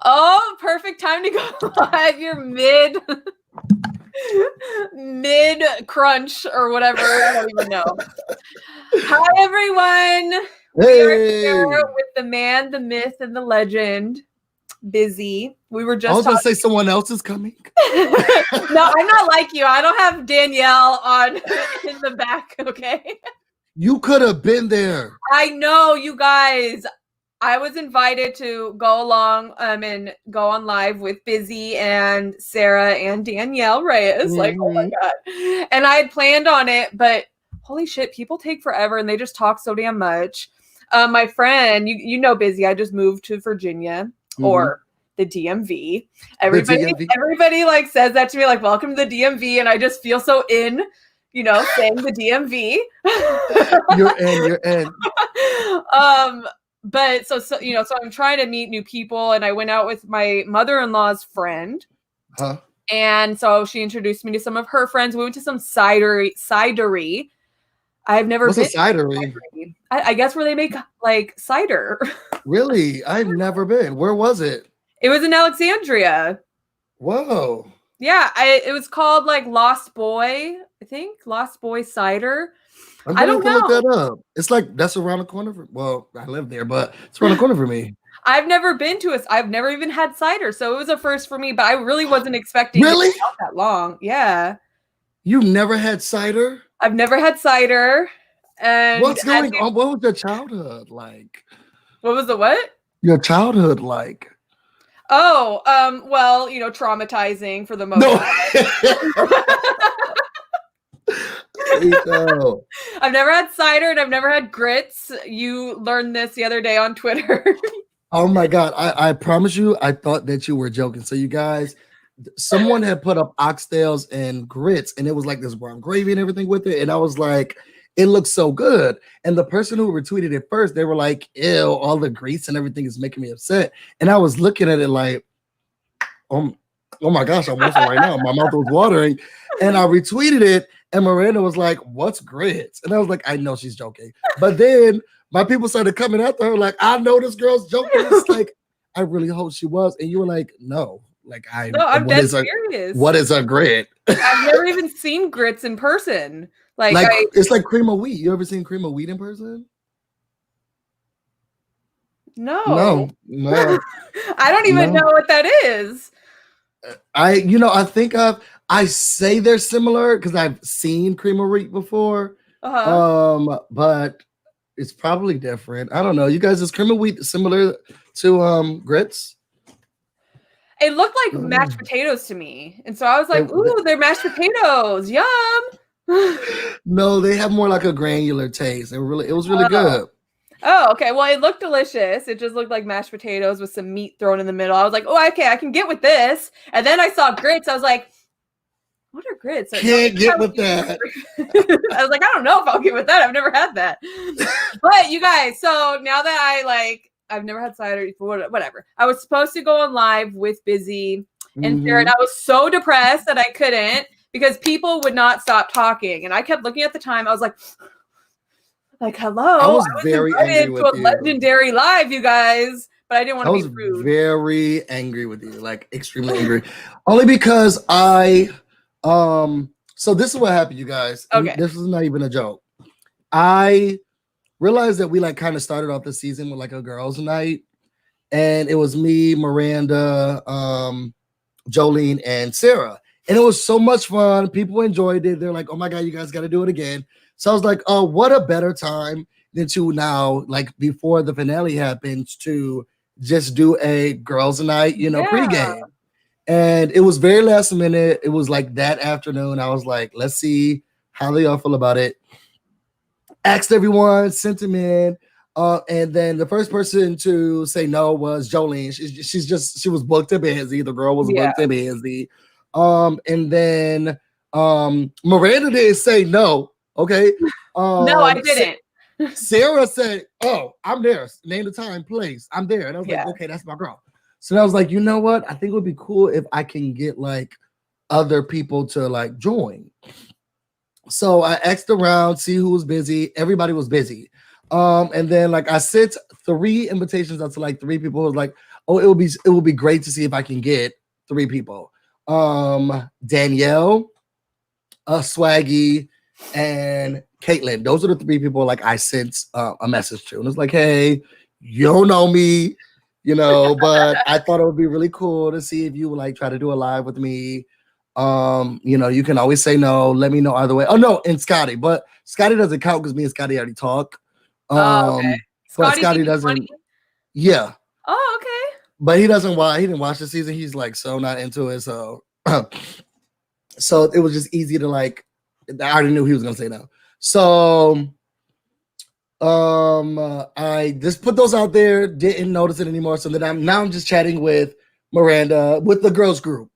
Oh, perfect time to go live. You're mid crunch or whatever. I don't even know. Hi, everyone. We are here Hey, with the man, the myth, and the legend, Busy. We were I just was gonna say talking. someone else is coming. No, I'm not like you. I don't have Danielle on in the back, okay? You could have been there. I know, you guys. I was invited to go along and go on live with Busy and Sarah and Danielle Reyes. Like, oh my God. And I had planned on it, but holy shit, people take forever and they just talk so damn much. My friend, you know Busy, I just moved to Virginia or the DMV. The DMV. Everybody like says that to me, like, welcome to the DMV, and I just feel so in, saying the DMV. You're in. But so I'm trying to meet new people, and I went out with my mother-in-law's friend. Huh? And so she introduced me to some of her friends. We went to some cidery. I've never What's been a cidery? I guess where they make like cider. Really? I've never been. Where was it? It was in Alexandria. Whoa. Yeah, it was called like Lost Boy, I think. Lost Boy Cider. I'm gonna have to look that up. It's like that's around the corner. Well, I live there, but it's around the corner for me. I've never been to I've never even had cider, so it was a first for me, but I really wasn't expecting Really? it to be out that long. Yeah. You never had cider? I've never had cider. And What's going on? What was your childhood like? What was the what? Your childhood like? Oh, well, traumatizing for the most No. I've never had cider and I've never had grits. You learned this the other day on Twitter. Oh my God. I promise you, I thought that you were joking. So you guys, someone had put up oxtails and grits, and it was like this brown gravy and everything with it. And I was like, it looks so good. And the person who retweeted it first, they were like, ew, all the grease and everything is making me upset. And I was looking at it like, oh my gosh, I'm watching right now. My mouth was watering. And I retweeted it, and Miranda was like, what's grits? And I was like, I know she's joking. But then my people started coming after her, like, I know this girl's joking. It's like, I really hope she was. And you were like, no. Like, I'm dead serious. What is a grit? I've never even seen grits in person. It's like cream of wheat. You ever seen cream of wheat in person? No. No. I don't even know what that is. I think I say they're similar because I've seen cream of wheat before. But it's probably different. I don't know. You guys, is cream of wheat similar to grits? It looked like mashed potatoes to me. And so I was like, ooh, they're mashed potatoes. Yum. No, they have more like a granular taste. It was really good. Oh, okay. Well, it looked delicious. It just looked like mashed potatoes with some meat thrown in the middle. I was like, oh, okay, I can get with this. And then I saw grits. I was like, what are grits? Can't get with that. I was like, I don't know if I'll get with that. I've never had that. But you guys, so now that I've never had cider before, whatever. I was supposed to go on live with Busy and Sarah, and I was so depressed that I couldn't because people would not stop talking. And I kept looking at the time. I was like, hello. I was very angry with you. Legendary live, you guys. But I didn't want to be rude. Very angry with you, like extremely angry. Only because so this is what happened, you guys. Okay. This is not even a joke. I realized that we like kind of started off the season with like a girls' night, and it was me, Miranda, Jolene, and Sarah. And it was so much fun. People enjoyed it. They're like, oh my God, you guys got to do it again. So I was like, oh, what a better time than to now, like before the finale happens, to just do a girls' night, pregame. And it was very last minute. It was like that afternoon. I was like, let's see how they all feel about it. Asked everyone, sent them in. And then the first person to say no was Jolene. She was booked and busy. The girl was booked and busy. And then Miranda didn't say no. Okay. No, I didn't. Sarah said, oh, I'm there. Name the time, place. I'm there. And I was like, okay, that's my girl. So I was like, you know what? I think it would be cool if I can get like other people to like join. So I asked around, see who was busy. Everybody was busy. And then like I sent 3 invitations out to like 3 people who was like, oh, it will be great to see if I can get 3 people. Danielle, Swaggy, and Caitlin. Those are the 3 people like I sent a message to, and it's like, hey, you don't know me, but I thought it would be really cool to see if you would like try to do a live with me. You can always say no. Let me know either way. Oh no, and Scotty, but Scotty doesn't count because me and Scotty already talk. Okay. But Scotty doesn't. Yeah. Oh, okay. But he doesn't watch. He didn't watch the season. He's like so not into it. So, so it was just easy to like. I already knew he was gonna say no. So, I just put those out there. Didn't notice it anymore. So then I'm just chatting with Miranda with the girls group,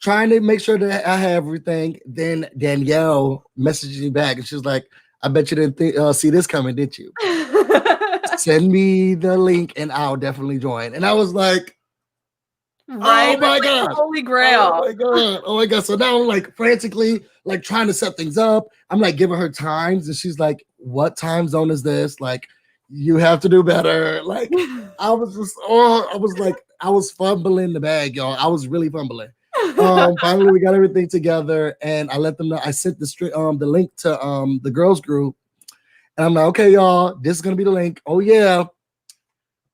trying to make sure that I have everything. Then Danielle messaged me back, and she was like, "I bet you didn't see this coming, did you? Send me the link, and I'll definitely join." And I was like, right? "Oh my god, holy grail! Oh my god! Oh my god!" So now I'm like frantically like trying to set things up. I'm like giving her times, and she's like, "What time zone is this? Like, you have to do better." Like, I was just, I was fumbling the bag, y'all. I was really fumbling. Finally, we got everything together, and I let them know. I sent the link to the girls group, and I'm like, "Okay, y'all, this is gonna be the link." Oh yeah,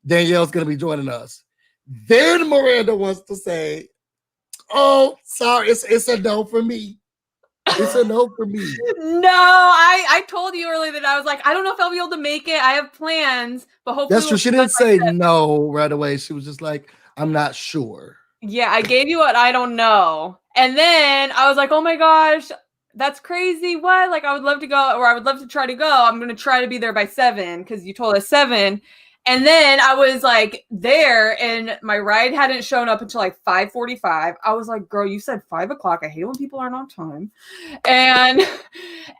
Danielle's gonna be joining us. Then Miranda wants to say, "Oh, sorry, it's a no for me. It's a no for me." No, I told you earlier that I was like, I don't know if I'll be able to make it. I have plans, but hopefully that's true. She didn't say no right away. She was just like, "I'm not sure." Yeah, I gave you what I don't know. And then I was like, oh my gosh, that's crazy. What? Like, I would love to go, or I would love to try to go. I'm going to try to be there by 7 because you told us 7. And then I was like there, and my ride hadn't shown up until like 5:45. I was like, girl, you said 5 o'clock. I hate when people aren't on time. And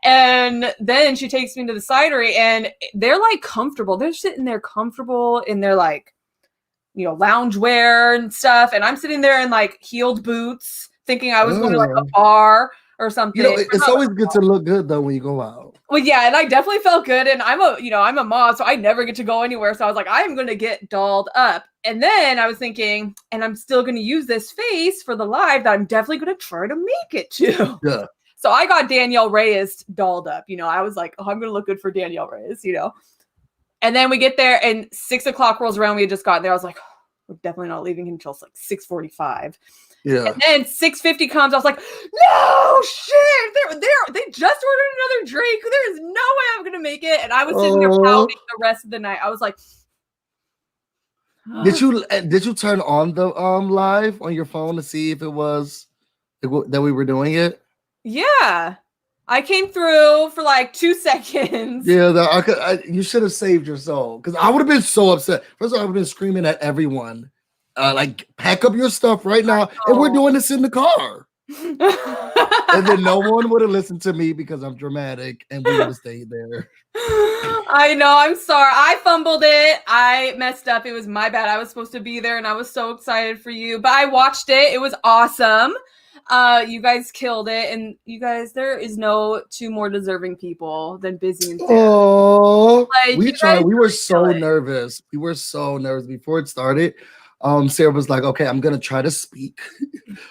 then she takes me to the cidery, and they're like comfortable. They're sitting there comfortable in their like, loungewear and stuff. And I'm sitting there in like heeled boots thinking I was going to like a bar or something. It's always good to look good though when you go out. Well, yeah, and I definitely felt good. And I'm a mom, so I never get to go anywhere. So I was like, I'm going to get dolled up. And then I was thinking, and I'm still going to use this face for the live that I'm definitely going to try to make it to. Yeah. So I got Danielle Reyes dolled up. I was like, oh, I'm going to look good for Danielle Reyes, And then we get there, and 6 o'clock rolls around. We had just gotten there. I was like, oh, we're definitely not leaving until like 6:45. Yeah. And then 6:50 comes. I was like, no shit. They just ordered another drink. There is no way I'm gonna make it. And I was sitting there pouting the rest of the night. I was like, did you turn on the live on your phone to see if it was that we were doing it? Yeah. I came through for like 2 seconds. Yeah, you should have saved your soul, because I would have been so upset. First of all, I would have been screaming at everyone, like, pack up your stuff right now, and we're doing this in the car. And then no one would have listened to me because I'm dramatic, and we would have stayed there. I know. I'm sorry. I fumbled it. I messed up. It was my bad. I was supposed to be there, and I was so excited for you. But I watched it. It was awesome. You guys killed it, and you guys, there is no 2 more deserving people than Busy and Sarah. Oh, we tried. We were so nervous. We were so nervous before it started. Sarah was like, "Okay, I'm gonna try to speak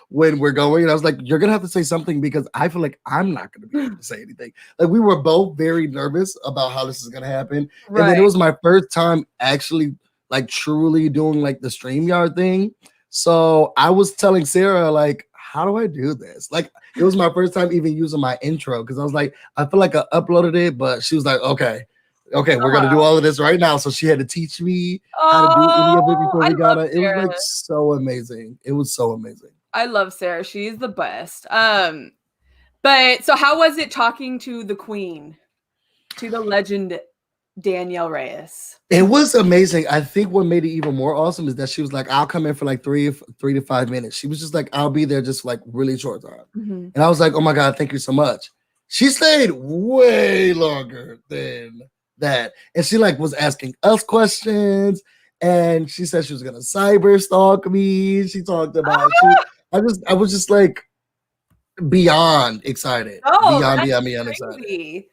when we're going," and I was like, "You're gonna have to say something because I feel like I'm not gonna be able to say anything." Like, we were both very nervous about how this is gonna happen, right. And then it was my first time actually like truly doing like the StreamYard thing. So I was telling Sarah like, how do I do this? Like, it was my first time even using my intro, because I was like, I feel like I uploaded it, but she was like, okay, we're gonna do all of this right now. So she had to teach me how to do any of it before we got it. It was like so amazing. It was so amazing. I love Sarah. She's the best. But so how was it talking to the queen, to the legend Danielle Reyes? It was amazing. I think what made it even more awesome is that she was like, I'll come in for like 3 to 5 minutes. She was just like, I'll be there just like really short time. Mm-hmm. And I was like, oh my God, thank you so much. She stayed way longer than that. And she like was asking us questions, and she said she was gonna cyber stalk me. She talked about I was just like beyond excited. Beyond excited.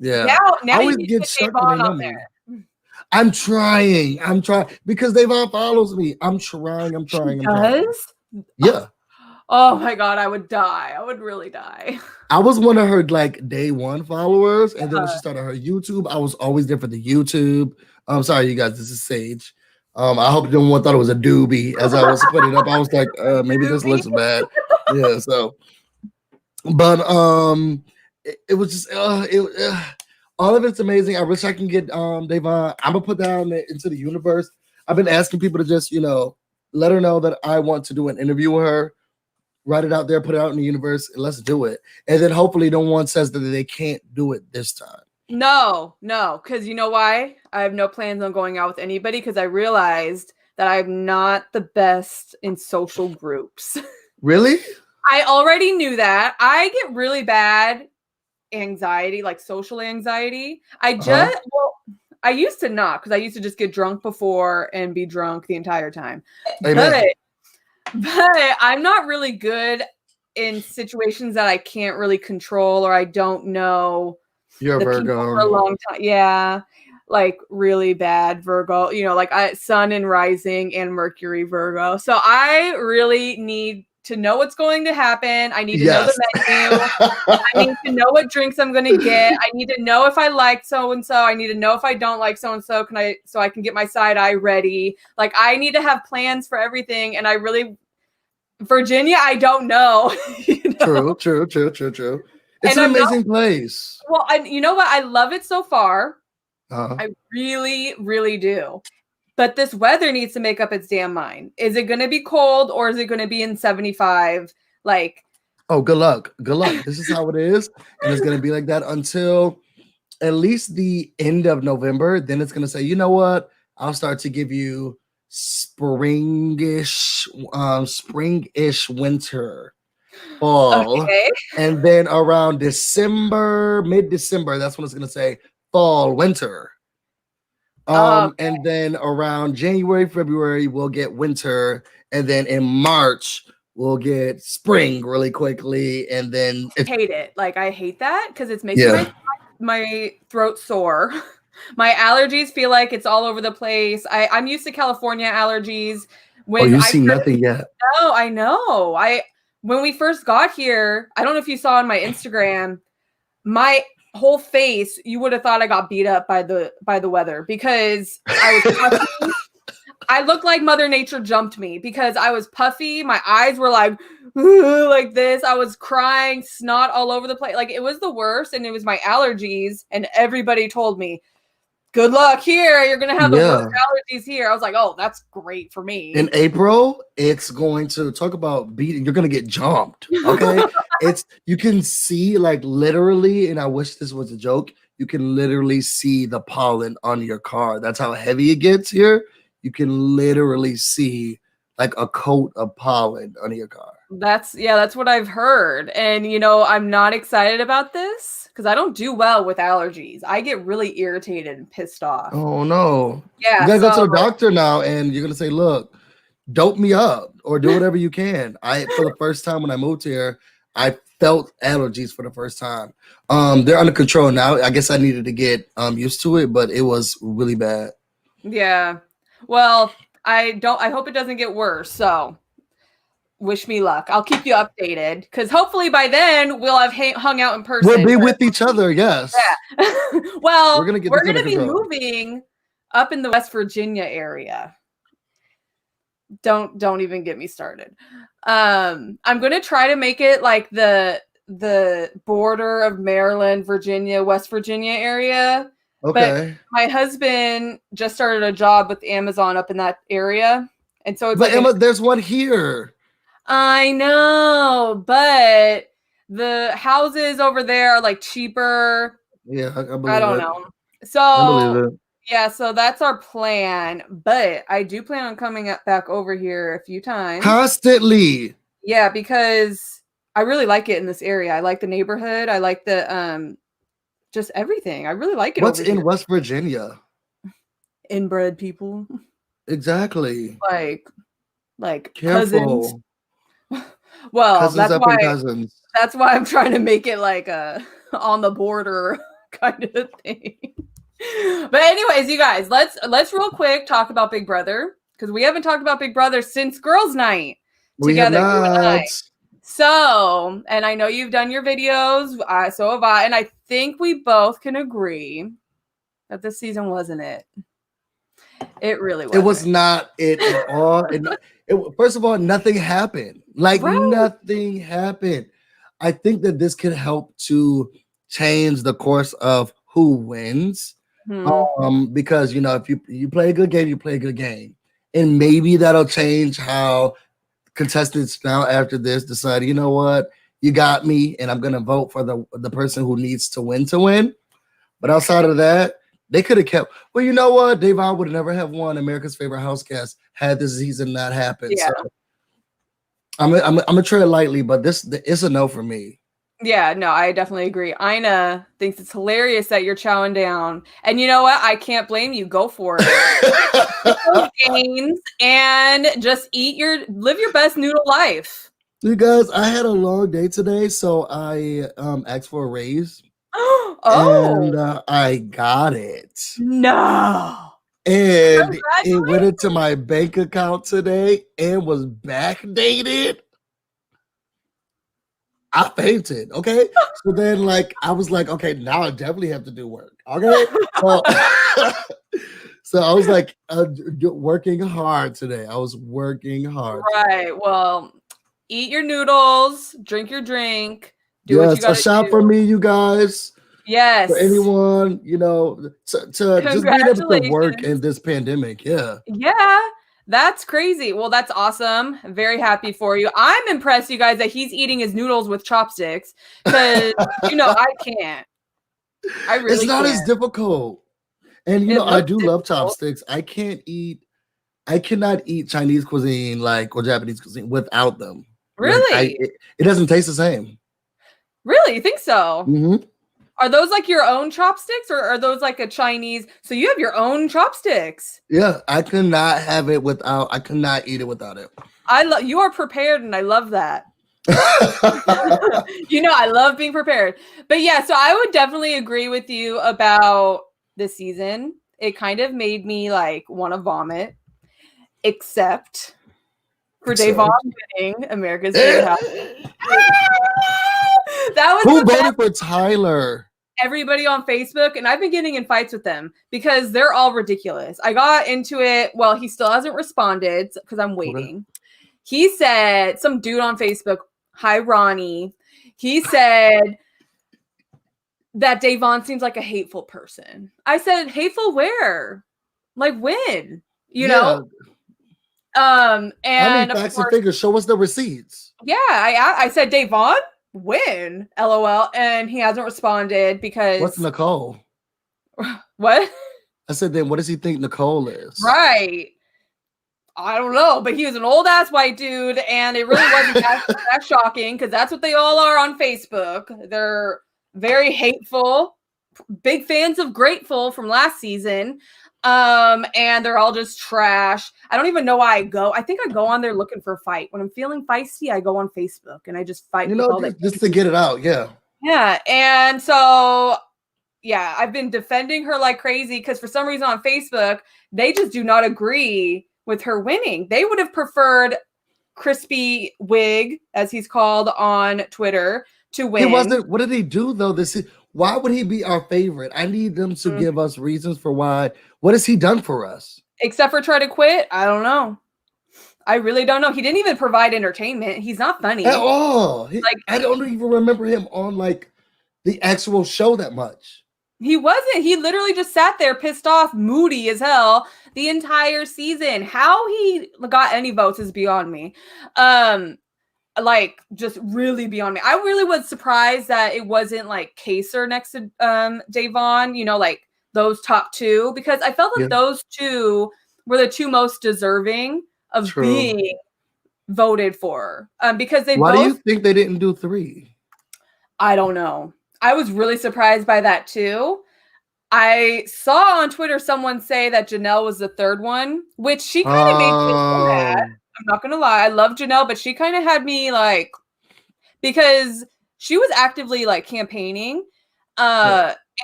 Yeah. Now I you always need get to stuck get when they know on me. there. I'm trying because Devon follows me. I'm trying. Does? Yeah. Oh my God, I would die. I would really die. I was one of her like day one followers, and then when she started her YouTube, I was always there for the YouTube. I'm sorry, you guys. This is Sage. I hope no one thought it was a doobie as I was putting it up. I was like, maybe this looks bad. Yeah. So, but it was just all of it's amazing. I wish I can get Devon. I'm gonna put that into the universe. I've been asking people to just let her know that I want to do an interview with her. Write it out there, put it out in the universe, and let's do it. And then hopefully no one says that they can't do it this time. No, because you know why? I have no plans on going out with anybody because I realized that I'm not the best in social groups. Really? I already knew that. I get really bad anxiety, like social anxiety. I used to not, because I used to just get drunk before and be drunk the entire time. Amen. But I'm not really good in situations that I can't really control or I don't know. You're a Virgo. For a long time. Yeah. Like really bad Virgo, like Sun and Rising and Mercury Virgo. So I really need to know what's going to happen. I need to know the menu. I need to know what drinks I'm going to get. I need to know if I like so-and-so. I need to know if I don't like so-and-so. So I can get my side eye ready. Like I need to have plans for everything. And Virginia, I don't know. True. It's an amazing place. Well, you know what? I love it so far. Uh-huh. I really, really do. But this weather needs to make up its damn mind. Is it going to be cold or is it going to be in 75? Like, oh, good luck. This is how it is. And it's going to be like that until at least the end of November. Then it's going to say, you know what? I'll start to give you springish winter, fall. Okay. And then around mid-December, that's when it's going to say fall, winter. And then around January, February, we'll get winter. And then in March, we'll get spring really quickly. And then I hate it. Like, I hate that because it's making my throat sore. My allergies feel like it's all over the place. I'm used to California allergies. You've seen nothing yet. No, I know. When we first got here, I don't know if you saw on my Instagram, my whole face, you would have thought I got beat up by the weather because I was puffy. I looked like Mother Nature jumped me because I was puffy. My eyes were like this. I was crying, snot all over the place. Like it was the worst, and it was my allergies. And everybody told me, good luck here. You're going to have the worst allergies here. I was like, oh, that's great for me. In April, it's going to talk about beating. You're going to get jumped. Okay. You can see like literally, and I wish this was a joke. You can literally see the pollen on your car. That's how heavy it gets here. You can literally see like a coat of pollen on your car. That's what I've heard. And, I'm not excited about this because I don't do well with allergies. I get really irritated and pissed off. Oh, no. Yeah. You got to go to the doctor now and you're going to say, look, dope me up or do whatever you can. For the first time when I moved here, I felt allergies for the first time. They're under control now. I guess I needed to get used to it, but it was really bad. Yeah. Well, I hope it doesn't get worse. So wish me luck. I'll keep you updated because hopefully by then we'll have hung out in person. We'll be with each other. Yes. Yeah. Well, we're going to be moving up in the West Virginia area. Don't even get me started. I'm going to try to make it like the border of Maryland, Virginia, West Virginia area. Okay. But my husband just started a job with Amazon up in that area. And so it's there's one here. I know, but the houses over there are like cheaper. Yeah, I don't know. So I believe it. Yeah, so that's our plan. But I do plan on coming back over here a few times. Constantly. Yeah, because I really like it in this area. I like the neighborhood. I like the just everything. I really like it. What's in West Virginia? Inbred people. Exactly. Like careful. Cousins. Well, cousins. That's why I'm trying to make it like a on the border kind of thing. But anyways, you guys, let's real quick talk about Big Brother because we haven't talked about Big Brother since girls' night We have together, you and I. not. So, and I know you've done your videos, so have I, and I think we both can agree that this season wasn't it. It really wasn't. It was not it at all. First of all, nothing happened. Like nothing happened. I think that this could help to change the course of who wins. Because you know, if you play a good game, you play a good game. And maybe that'll change how contestants now after this decide, you know what, you got me, and I'm gonna vote for the person who needs to win. But outside of that, they could have kept. Well, you know what, Davon would never have won America's Favorite House Guest had this season not happened. Yeah. So I'm gonna tread lightly, but this is a no for me. Yeah, no, I definitely agree. Ina thinks it's hilarious that you're chowing down. And you know what? I can't blame you. Go for it. Those gains and just live your best noodle life. You guys, I had a long day today, so I asked for a raise. And I got it. No. And it went into my bank account today and was backdated. I fainted. Okay. So then, like, I was like, okay, now I definitely have to do work. Okay. So I was like, working hard today. I was working hard. Right. Well, eat your noodles, drink your drink. Do what you gotta shop for me, you guys. Yes. For anyone, you know, to just being able to work in this pandemic. Yeah. Yeah. That's crazy. Well, that's awesome. I'm very happy for you. I'm impressed, you guys, that he's eating his noodles with chopsticks because, you know, I can't. I really It's not as difficult. And, you know, I do love chopsticks. I cannot eat Chinese cuisine or Japanese cuisine without them. Really? It doesn't taste the same. Really? You think so? Mm-hmm. Are those like your own chopsticks or are those like a Chinese? So you have your own chopsticks. Yeah, I cannot I cannot eat it without it. You are prepared and I love that. You know, I love being prepared. But yeah, so I would definitely agree with you about this season. It kind of made me want to vomit, except for Davon winning America's Favorite House. That was who voted for Tyler? Everybody on Facebook, and I've been getting in fights with them because they're all ridiculous. I got into it. Well, he still hasn't responded because I'm waiting. Okay. He said, some dude on Facebook, hi Ronnie. He said that Davon seems like a hateful person. I said, hateful where? Like when? You know? And I mean, facts and figures. Show us the receipts. Yeah, I said, Davon? When? LOL. And he hasn't responded because what's Nicole? What? I said, then what does he think Nicole is? Right. I don't know, but he was an old ass white dude, and it really wasn't that shocking because that's what they all are on Facebook. They're very hateful, big fans of Grateful from last season. And they're all just trash. I don't even know why I go. I think I go on there looking for a fight. When I'm feeling feisty, I go on Facebook and I just fight. You know, just to get it out. Yeah. Yeah. And so, yeah, I've been defending her like crazy because for some reason on Facebook, they just do not agree with her winning. They would have preferred Crispy Wig, as he's called on Twitter, to win. He wasn't. What did he do though? Why would he be our favorite? I need them to give us reasons for why. What has he done for us? Except for try to quit? I don't know. I really don't know. He didn't even provide entertainment. He's not funny at all. I don't even remember him on the actual show that much. He wasn't. He literally just sat there pissed off, moody as hell the entire season. How he got any votes is beyond me. Just really beyond me. I really was surprised that it wasn't Kaser next to Davon, you know, those top two, because I felt like those two were the two most deserving of being voted for. Because they Why do you think they didn't do 3? I don't know. I was really surprised by that too. I saw on Twitter someone say that Janelle was the third one, which she kind of made me feel bad. I'm not gonna lie. I love Janelle, but she kind of had me because she was actively campaigning.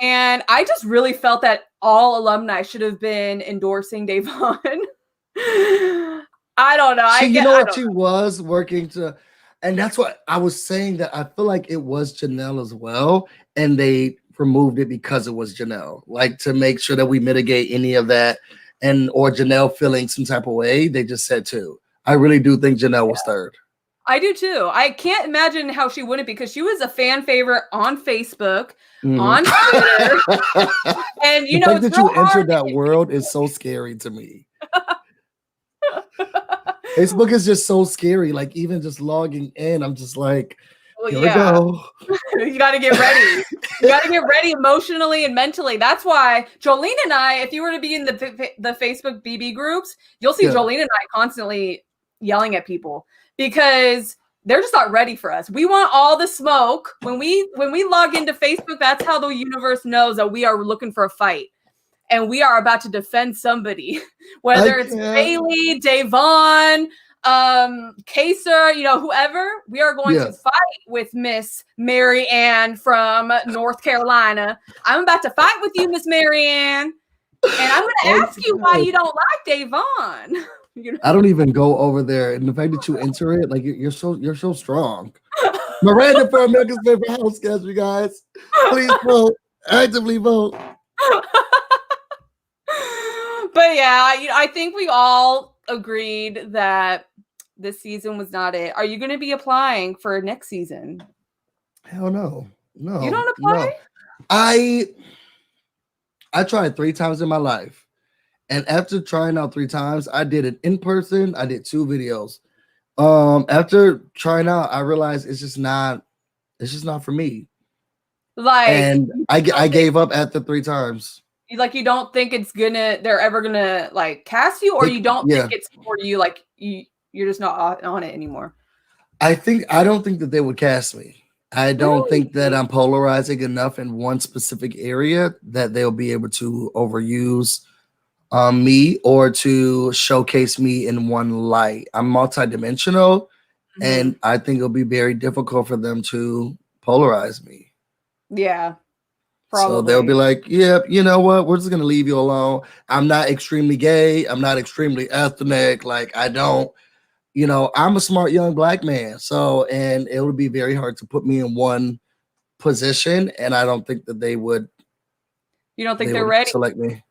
And I just really felt that all alumni should have been endorsing Davon. I don't know. You know what? She was working to, and that's what I was saying, that I feel like it was Janelle as well, and they removed it because it was Janelle, like to make sure that we mitigate any of that, and or Janelle feeling some type of way. They just said two. I really do think Janelle was third. I do too. I can't imagine how she wouldn't, because she was a fan favorite on Facebook, on Twitter, and the fact that you entered that world is so scary to me. Facebook is just so scary. Like even just logging in, I'm just like, here we go. You got to get ready. You got to get ready emotionally and mentally. That's why Jolene and I, if you were to be in the Facebook BB groups, you'll see Jolene and I constantly yelling at people because they're just not ready for us. We want all the smoke. When we log into Facebook, that's how the universe knows that we are looking for a fight. And we are about to defend somebody, whether it's Bailey, Davon, Kaser, whoever. We are going to fight with Miss Mary Ann from North Carolina. I'm about to fight with you, Miss Mary Ann. And I'm going to ask you why you don't like Davon. I don't even go over there. And the fact that you enter it, like you're so strong. Miranda for America's favorite house guest, you guys. Please vote. Actively vote. But yeah, I think we all agreed that this season was not it. Are you going to be applying for next season? Hell no. No. You don't apply? No. I tried 3 times in my life. And after trying out 3 times, I did it in person. I did 2 videos. After trying out, I realized it's just not for me. Like, and I gave up after 3 times. Like, you don't think they're ever gonna like cast you, or you don't think it's for you, like you're just not on it anymore? I don't think that they would cast me. I don't think that I'm polarizing enough in one specific area that they'll be able to overuse me or to showcase me in one light. I'm multidimensional, and I think it'll be very difficult for them to polarize me. Yeah. Probably. So they'll be like, yeah, you know what? We're just going to leave you alone. I'm not extremely gay. I'm not extremely ethnic. Like, I don't, I'm a smart young black man. So, and it would be very hard to put me in one position. And I don't think that they would. You don't think they're ready? Select me.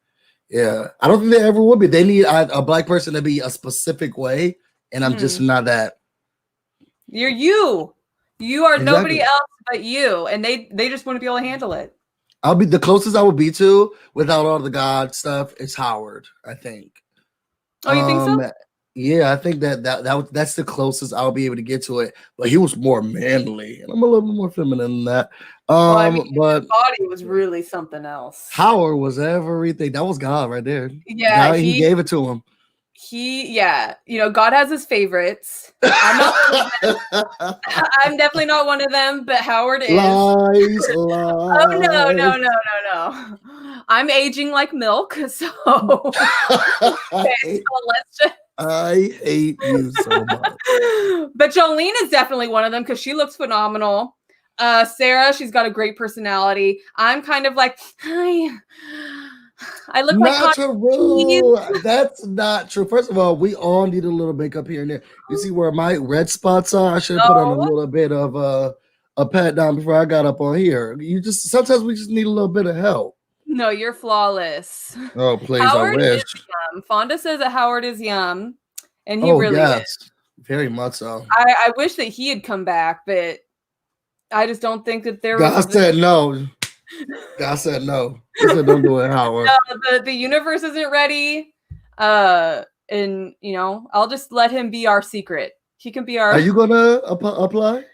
Yeah. I don't think they ever would be. They need a black person to be a specific way. And I'm just not that. You're you. You are nobody else but you. And they just want to be able to handle it. I'll be the closest I would be to without all the God stuff is Howard, I think. Oh, you think so? Yeah, I think that's the closest I'll be able to get to it. But he was more manly, and I'm a little bit more feminine than that. But his body was really something else. Howard was everything. That was God right there. Yeah, God, he gave it to him. God has his favorites. I'm definitely not one of them, but Howard is. Lies. Oh no. I'm aging like milk, so I hate you so much. But Jolene is definitely one of them because she looks phenomenal. Sarah, she's got a great personality. I'm kind of like, hi. I look like that's not true. First of all, we all need a little makeup here and there. You see where my red spots are? I should put on a little bit of a pat down before I got up on here. Sometimes we just need a little bit of help. No, you're flawless. Oh, please, Howard I wish. Is yum. Fonda says that Howard is yum, and he really is. Very much so. I wish that he had come back, but I just don't think that there God said no. God said no. He said don't do it, Howard. No, the universe isn't ready. And I'll just let him be our secret. He can be our. Are you gonna apply?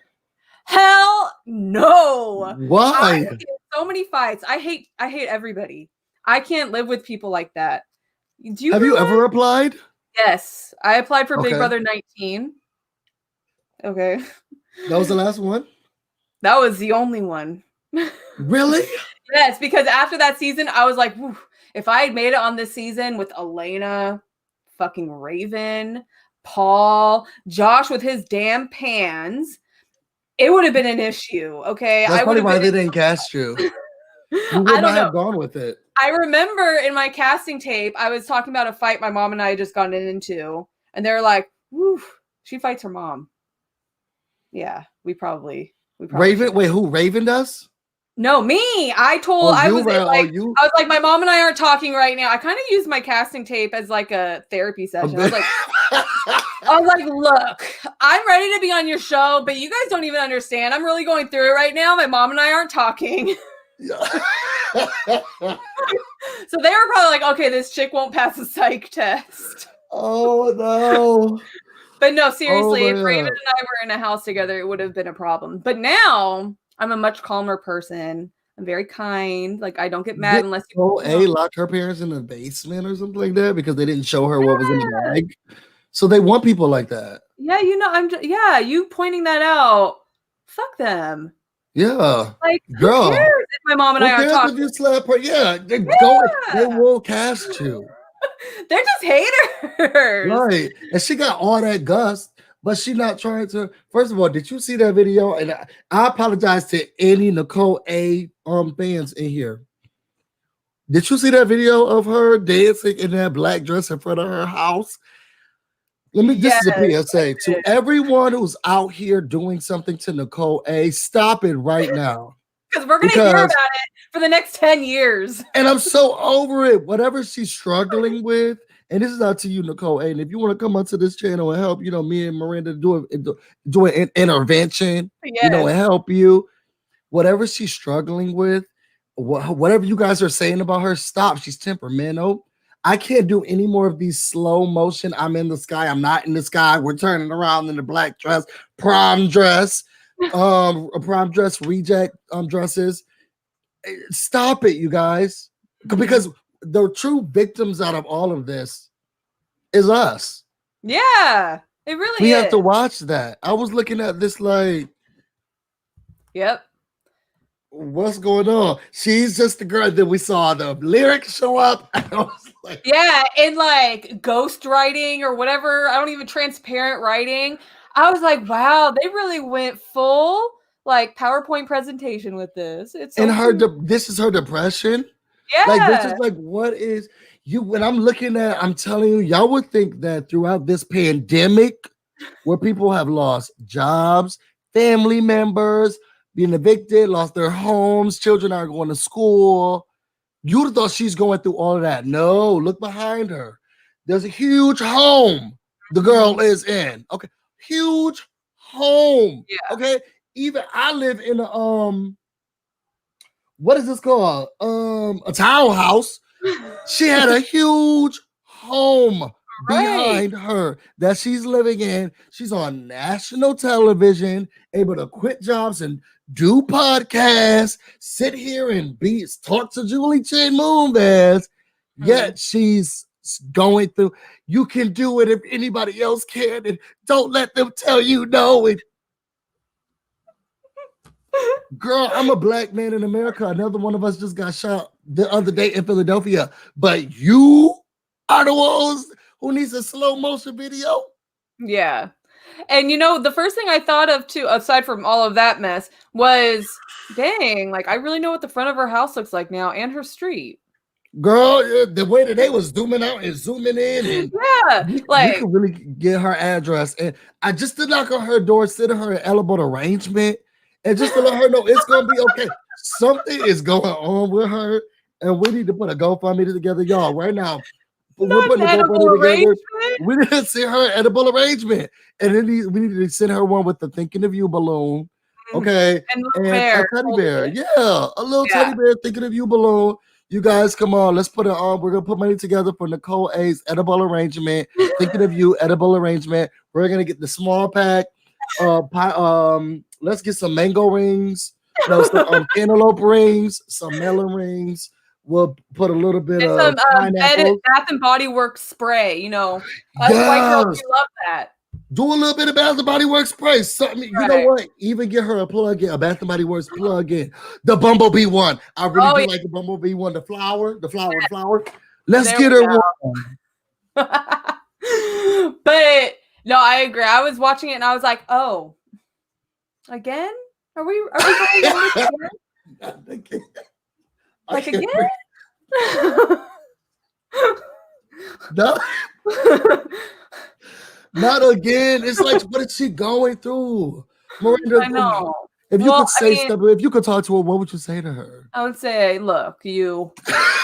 Hell no. Why? So many fights. I hate everybody. I can't live with people like that. Have you ever applied? Yes, I applied for Big Brother 19. Okay. That was the last one? That was the only one. Really? Yes, because after that season, I was like, if I had made it on this season with Elena, fucking Raven, Paul, Josh with his damn pans, it would have been an issue. Okay. That's probably why they didn't cast you. would not have gone with it. I remember in my casting tape, I was talking about a fight my mom and I had just gotten into, and they were like, "Woo, she fights her mom." Yeah, we probably Raven. Wait, who? Raven does? No, me. I was like, my mom and I aren't talking right now. I kind of used my casting tape as like a therapy session. I was like, look, I'm ready to be on your show, but you guys don't even understand. I'm really going through it right now. My mom and I aren't talking. So they were probably like, okay, this chick won't pass the psych test. Oh no. But no, seriously, if Raven and I were in a house together, it would have been a problem. But now I'm a much calmer person. I'm very kind. Like, I don't get mad unless you locked her parents in the basement or something like that because they didn't show her what was in the bag. So they want people like that. Yeah, you pointing that out. Fuck them. Yeah. Like, girl, who cares if my mom and I are talking? If you slap her? Yeah, they will cast you. They're just haters. Right. And she got all that gust, but she's not trying to. First of all, did you see that video? And I apologize to any Nicole A fans in here. Did you see that video of her dancing in that black dress in front of her house? This is a PSA to everyone who's out here doing something to Nicole A. Stop it right now. Because we're going to hear about it for the next 10 years. And I'm so over it. Whatever she's struggling with, and this is out to you, Nicole A. And if you want to come onto this channel and help, me and Miranda do an intervention, and help you, whatever she's struggling with, whatever you guys are saying about her, stop. She's temperamental. I can't do any more of these slow motion. I'm in the sky. I'm not in the sky. We're turning around in the black dress, prom dress, reject dresses. Stop it, you guys. Because the true victims out of all of this is us. Yeah, it really is. We have to watch that. I was looking at this like, yep. What's going on? She's just the girl that we saw the lyrics show up. I was like, yeah, in like ghost writing or whatever. I don't even transparent writing. I was like, wow, they really went full like PowerPoint presentation with this. It's so this is her depression. Yeah, like this is like what is you when I'm looking at. I'm telling you, y'all would think that throughout this pandemic, where people have lost jobs, family members, being evicted, lost their homes, children aren't going to school. You'd have thought she's going through all of that. No, look behind her. There's a huge home the girl is in. Okay, huge home. Yeah. Okay, even I live in a what is this called? A townhouse. She had a huge home behind her that she's living in. She's on national television, able to quit jobs and do podcasts, sit here and talk to Julie Chen Moonves. Yet she's going through. You can do it if anybody else can, and don't let them tell you no. And girl, I'm a black man in America. Another one of us just got shot the other day in Philadelphia, but you are the ones who needs a slow motion video. Yeah. And the first thing I thought of too, aside from all of that mess, was dang, like I really know what the front of her house looks like now and her street. Girl, the way that they was zooming out and zooming in, and we could really get her address. And I just to knock on her door, sit in her elbow arrangement, and just to let her know it's gonna be okay. Something is going on with her, and we need to put a GoFundMe together, y'all, right now. We're putting a GoFundMe together. We need to send her edible arrangement, and then we need to send her one with the thinking of you balloon, okay, and a teddy bear, a little teddy bear thinking of you balloon. You guys, come on, let's put it on. We're gonna put money together for Nicole A's edible arrangement, thinking of you edible arrangement. We're gonna get the small pack. Let's get some mango rings, some cantaloupe rings, some melon rings. We'll put a little bit of some Bath and Body Works spray. Us white girls, we love that. Do a little bit of Bath and Body Works spray. Something, you know what? Even get her a plug-in, a Bath and Body Works plug-in. The Bumblebee one. I really do like the Bumblebee one. The flower. Let's get her one. But no, I agree. I was watching it and I was like, oh, again? Are we going again? Like again? No, not again. It's like, what is she going through? Miranda, I know. if you could say I mean, something, if you could talk to her, what would you say to her? I would say, look, you.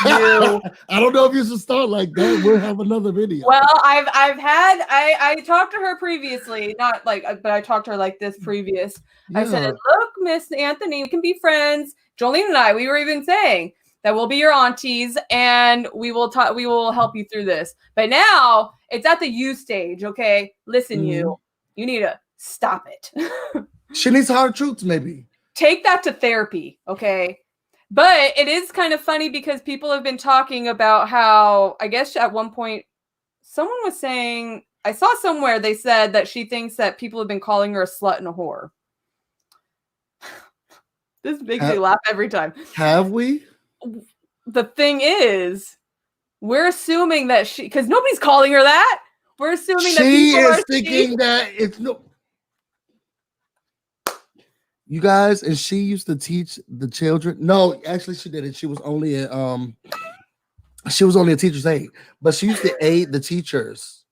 I don't know if you should start like that. We'll have another video. Well, I talked to her previously, not like, but I talked to her like this previous. Yeah. I said, look, Miss Anthony, we can be friends. Jolene and I, we were even saying that we'll be your aunties and we will help you through this. But now it's at the you stage, okay? Listen, you need to stop it. She needs hard truths, maybe. Take that to therapy, okay? But it is kind of funny because people have been talking about how, I guess at one point, someone was saying, I saw somewhere they said that she thinks that people have been calling her a slut and a whore. This makes me laugh every time. Have we? The thing is, we're assuming that because nobody's calling her that. We're assuming that people are thinking that it's no. You guys, and she used to teach the children. No, actually, she didn't. She was only a teacher's aide, but she used to aid the teachers.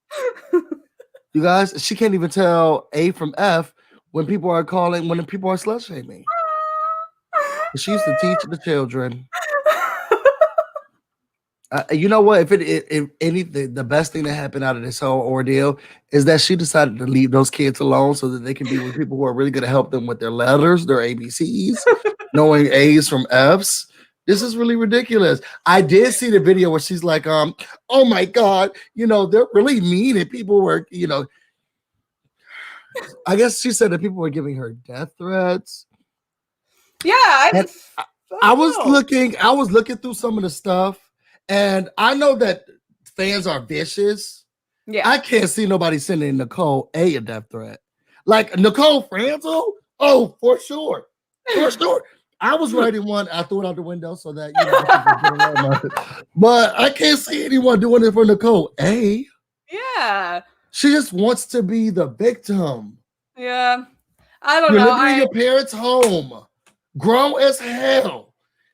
You guys, she can't even tell A from F when people are slut shaming. She used to teach the children. You know what? If anything, the best thing that happened out of this whole ordeal is that she decided to leave those kids alone so that they can be with people who are really going to help them with their letters, their ABCs, knowing A's from F's. This is really ridiculous. I did see the video where she's like, oh my God, they're really mean and people were, I guess she said that people were giving her death threats. Yeah, I was looking through some of the stuff. And I know that fans are vicious. Yeah. I can't see nobody sending Nicole a death threat. Like Nicole Franzel? Oh, for sure. For sure. I was writing one. I threw it out the window so that, but I can't see anyone doing it for Nicole A. Yeah. She just wants to be the victim. Yeah. I don't You're know. living in your parents' home. Grown as hell.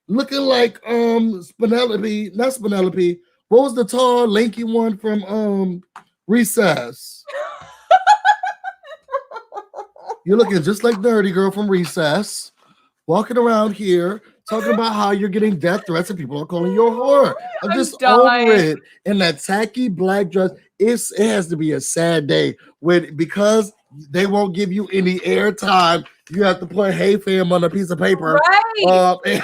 Looking like not Spinelli. What was the tall, lanky one from Recess? You're looking just like Nerdy Girl from Recess, walking around here talking about how you're getting death threats and people are calling you a whore. I'm just over it. In that tacky black dress, it has to be a sad day because they won't give you any airtime. You have to put "Hey fam" on a piece of paper. Right.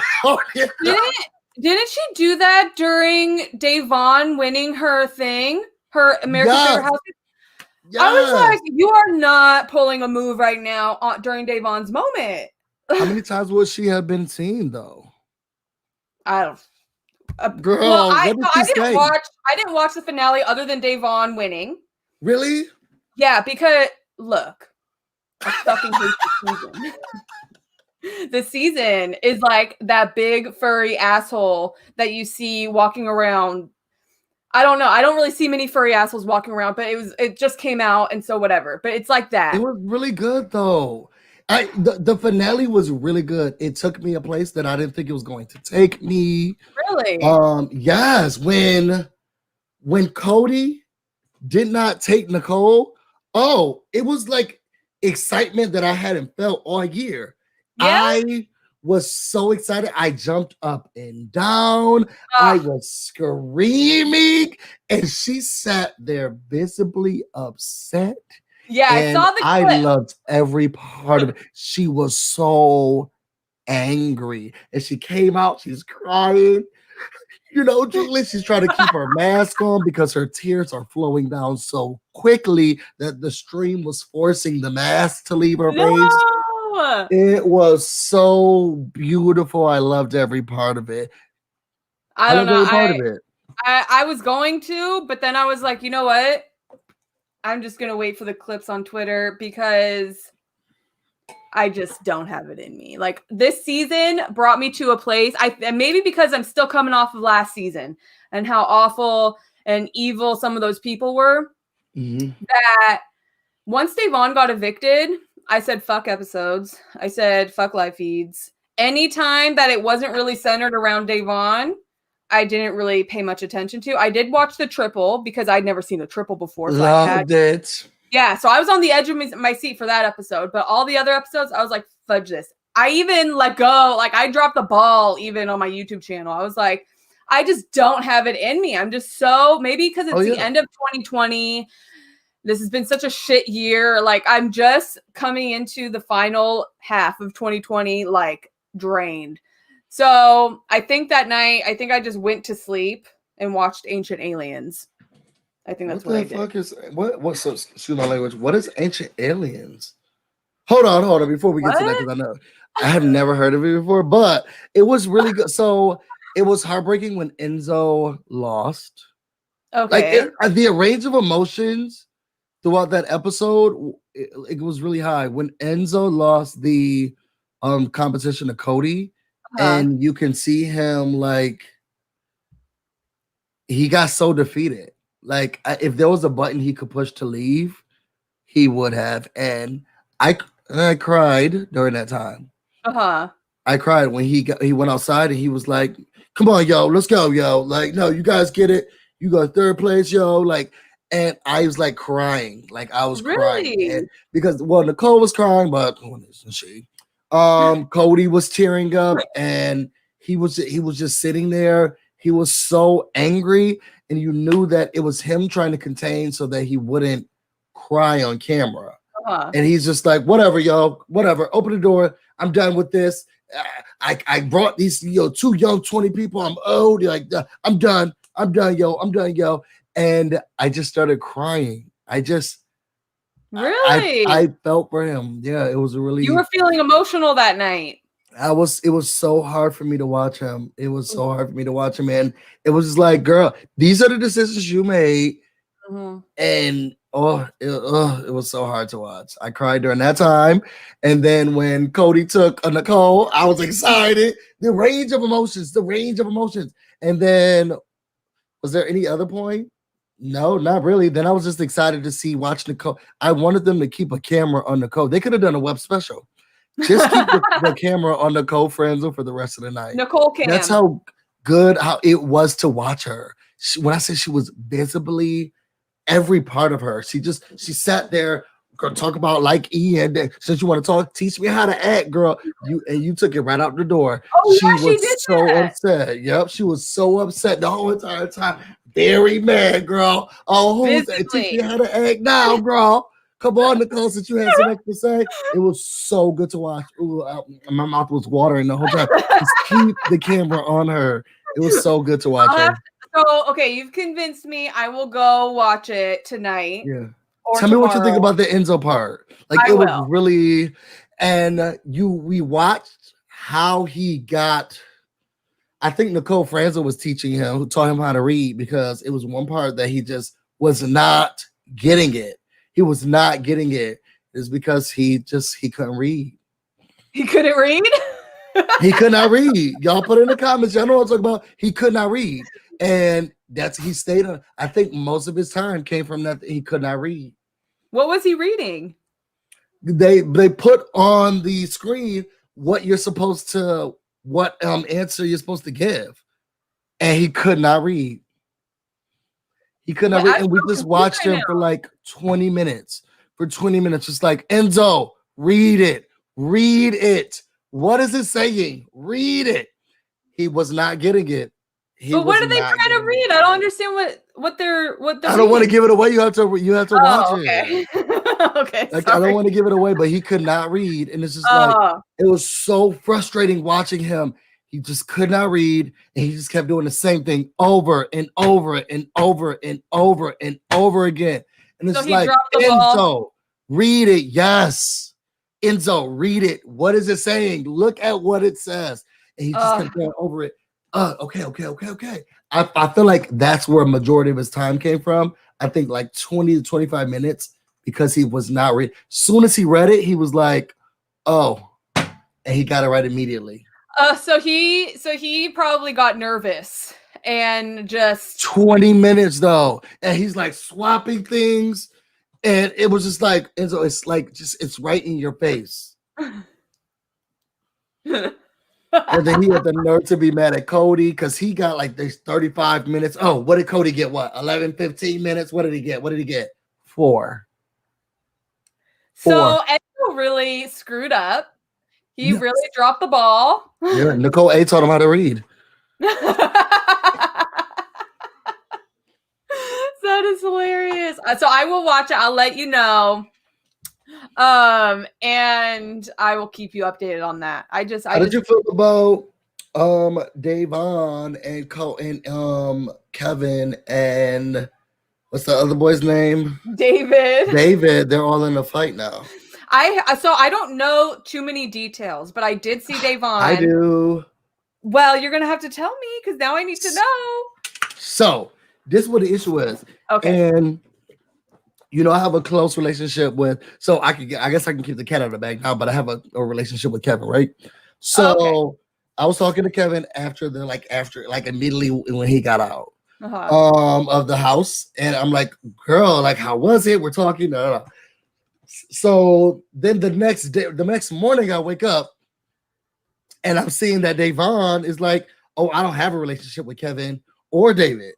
Didn't she do that during Davon winning her thing? Her American Favorite House? Yes. I was like, you are not pulling a move right now during Davon's moment. How many times would she have been seen though? I don't. Girl, well, I didn't watch the finale other than Davon winning. Really? Yeah, because look, I fucking hate the season. The season is like that big furry asshole that you see walking around. I don't know. I don't really see many furry assholes walking around, but it just came out, and so whatever. But it's like that. It was really good though. The finale was really good. It took me a place that I didn't think it was going to take me. Really? Yes. When Cody did not take Nicole, it was like excitement that I hadn't felt all year. Yeah. I was so excited. I jumped up and down. I was screaming, and she sat there visibly upset. Yeah, I saw the clip. I loved every part of it. She was so angry, and she came out. She's crying. Julie, she's trying to keep her mask on because her tears are flowing down so quickly that the stream was forcing the mask to leave her face. It was so beautiful. I loved every part of it. I don't know. I was going to, but then I was like, you know what? I'm just going to wait for the clips on Twitter because I just don't have it in me. Like this season brought me to a place. And maybe because I'm still coming off of last season and how awful and evil some of those people were. Mm-hmm. That once Davon got evicted, I said, fuck episodes. I said, fuck live feeds. anytime that it wasn't really centered around Davon, I didn't really pay much attention to. I did watch the triple because I'd never seen a triple before. So Loved it. Yeah, so I was on the edge of my seat for that episode, but all the other episodes, I was like, fudge this. I even let go. Like, I dropped the ball even on my YouTube channel. I was like, I just don't have it in me. I'm just so, maybe because it's the end of 2020. This has been such a shit year. Like, I'm just coming into the final half of 2020, like, drained. So I think that night, I just went to sleep and watched Ancient Aliens. I think that's what I did. What the fuck is what's excuse my language? What is Ancient Aliens? Hold on before we get to that, because I know I have never heard of it before, but it was really good. So it was heartbreaking when Enzo lost. Okay. Like the range of emotions throughout that episode, it was really high. When Enzo lost the competition to Cody, and you can see him like he got so defeated. Like if there was a button he could push to leave, he would have. And I cried during that time. I cried when he went outside and he was like, "Come on, yo, let's go, yo." Like, no, you guys get it. You got third place, yo. Like, and I was like crying. Like I was crying. And because Nicole was crying, but isn't she? Cody was tearing up and he was just sitting there. He was so angry, and you knew that it was him trying to contain so that he wouldn't cry on camera. And he's just like, whatever, yo, whatever. Open the door. I'm done with this. I brought these 2 young 20 people. I'm old. Like, I'm done. I'm done, yo. And I just started crying. I felt for him. Yeah, it was really. You were feeling emotional that night. It was so hard for me to watch him. It was so hard for me to watch him, and it was just like, girl, these are the decisions you made, and it was so hard to watch. I cried during that time, and then when Cody took a Nicole, I was excited. The range of emotions, and then was there any other point? No, not really. Then I was just excited to watch Nicole. I wanted them to keep a camera on Nicole. They could have done a web special. Just keep the camera on Nicole Franzel for the rest of the night. Nicole Cam. That's how good it was to watch her. When I say she was visibly every part of her, she sat there, girl, talk about like Ian. Since you want to talk, teach me how to act, girl. You took it right out the door. She was so upset. Yep, she was so upset the whole entire time. Very mad, girl. Oh, teach me how to act now, girl. Come on, Nicole, since you had so much to say. It was so good to watch. Ooh, my mouth was watering the whole time. Just keep the camera on her. It was so good to watch her. So, okay, you've convinced me. I will go watch it tonight. Yeah. Tell me what you think about the Enzo part. Like, it was really, and we watched how he got. I think Nicole Franzel was teaching him, who taught him how to read, because it was one part that he just was not getting it. He was not getting it. It's because he couldn't read. He couldn't read? He could not read. Y'all put in the comments. Y'all know what I'm talking about. He could not read. And he stayed on. I think most of his time came from that he could not read. What was he reading? They put on the screen what answer you're supposed to give. And he could not read. He could not read. And we just watched him for like 20 minutes. For 20 minutes, just like, Enzo, read it. Read it. What is it saying? Read it. He was not getting it. But what are they trying to read? I don't understand what they're I don't want to give it away. You have to watch it. Okay. Like, I don't want to give it away, but he could not read. And it's just like, it was so frustrating watching him. He just could not read, and he just kept doing the same thing over and over and over and over and over again. And it's like, Enzo, read it. Yes. Enzo, read it. What is it saying? Look at what it says. And he just kept going over it. Okay. I feel like that's where a majority of his time came from. I think like 20 to 25 minutes, because he was not read. Soon as he read it, he was like, oh, and he got it right immediately. So he probably got nervous and just 20 minutes though, and he's like swapping things, and it was just like, Enzo, it's like it's right in your face. And then he had the nerve to be mad at Cody because he got like this 35 minutes. Oh, what did Cody get? What, 11, 15 minutes? What did he get? What did he get? 4. So Edgar really screwed up. He really dropped the ball. Yeah, Nicole A taught him how to read. That is hilarious. So I will watch it. I'll let you know. And I will keep you updated on that. How did you feel about Davon and Kevin and what's the other boy's name? David. They're all in a fight now. So I don't know too many details, but I did see Davon. I do. Well, you're gonna have to tell me because now I need to know. So this is what the issue is. Okay. And you know, I have a close relationship with, so I guess I can keep the cat out of the bag now, but I have a relationship with Kevin, right? So I was talking to Kevin after immediately when he got out of the house, and I'm like, girl, like, how was it? We're talking. So then the next morning, I wake up and I'm seeing that Davon is like, oh, I don't have a relationship with Kevin or David.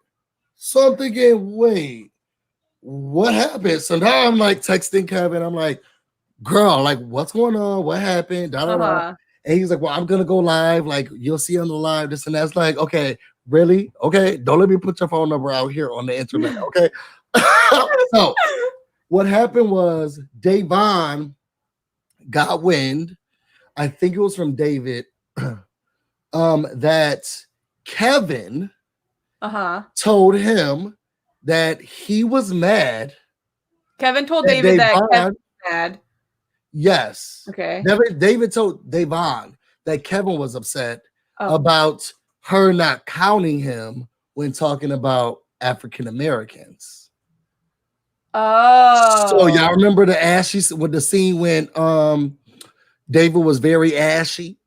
So I'm thinking, wait, what happened? So now I'm like texting Kevin. I'm like, girl, like, what's going on? What happened? And he's like, well, I'm gonna go live. Like, you'll see on the live, this and that's. Like, okay, really? Okay, don't let me put your phone number out here on the internet. Okay. So what happened was Davon got wind. I think it was from David. That Kevin told him that he was mad. Kevin told David that Kevin was mad. Yes. Okay. David told Davon that Kevin was upset about her not counting him when talking about African Americans. Oh. So y'all remember the scene when David was very ashy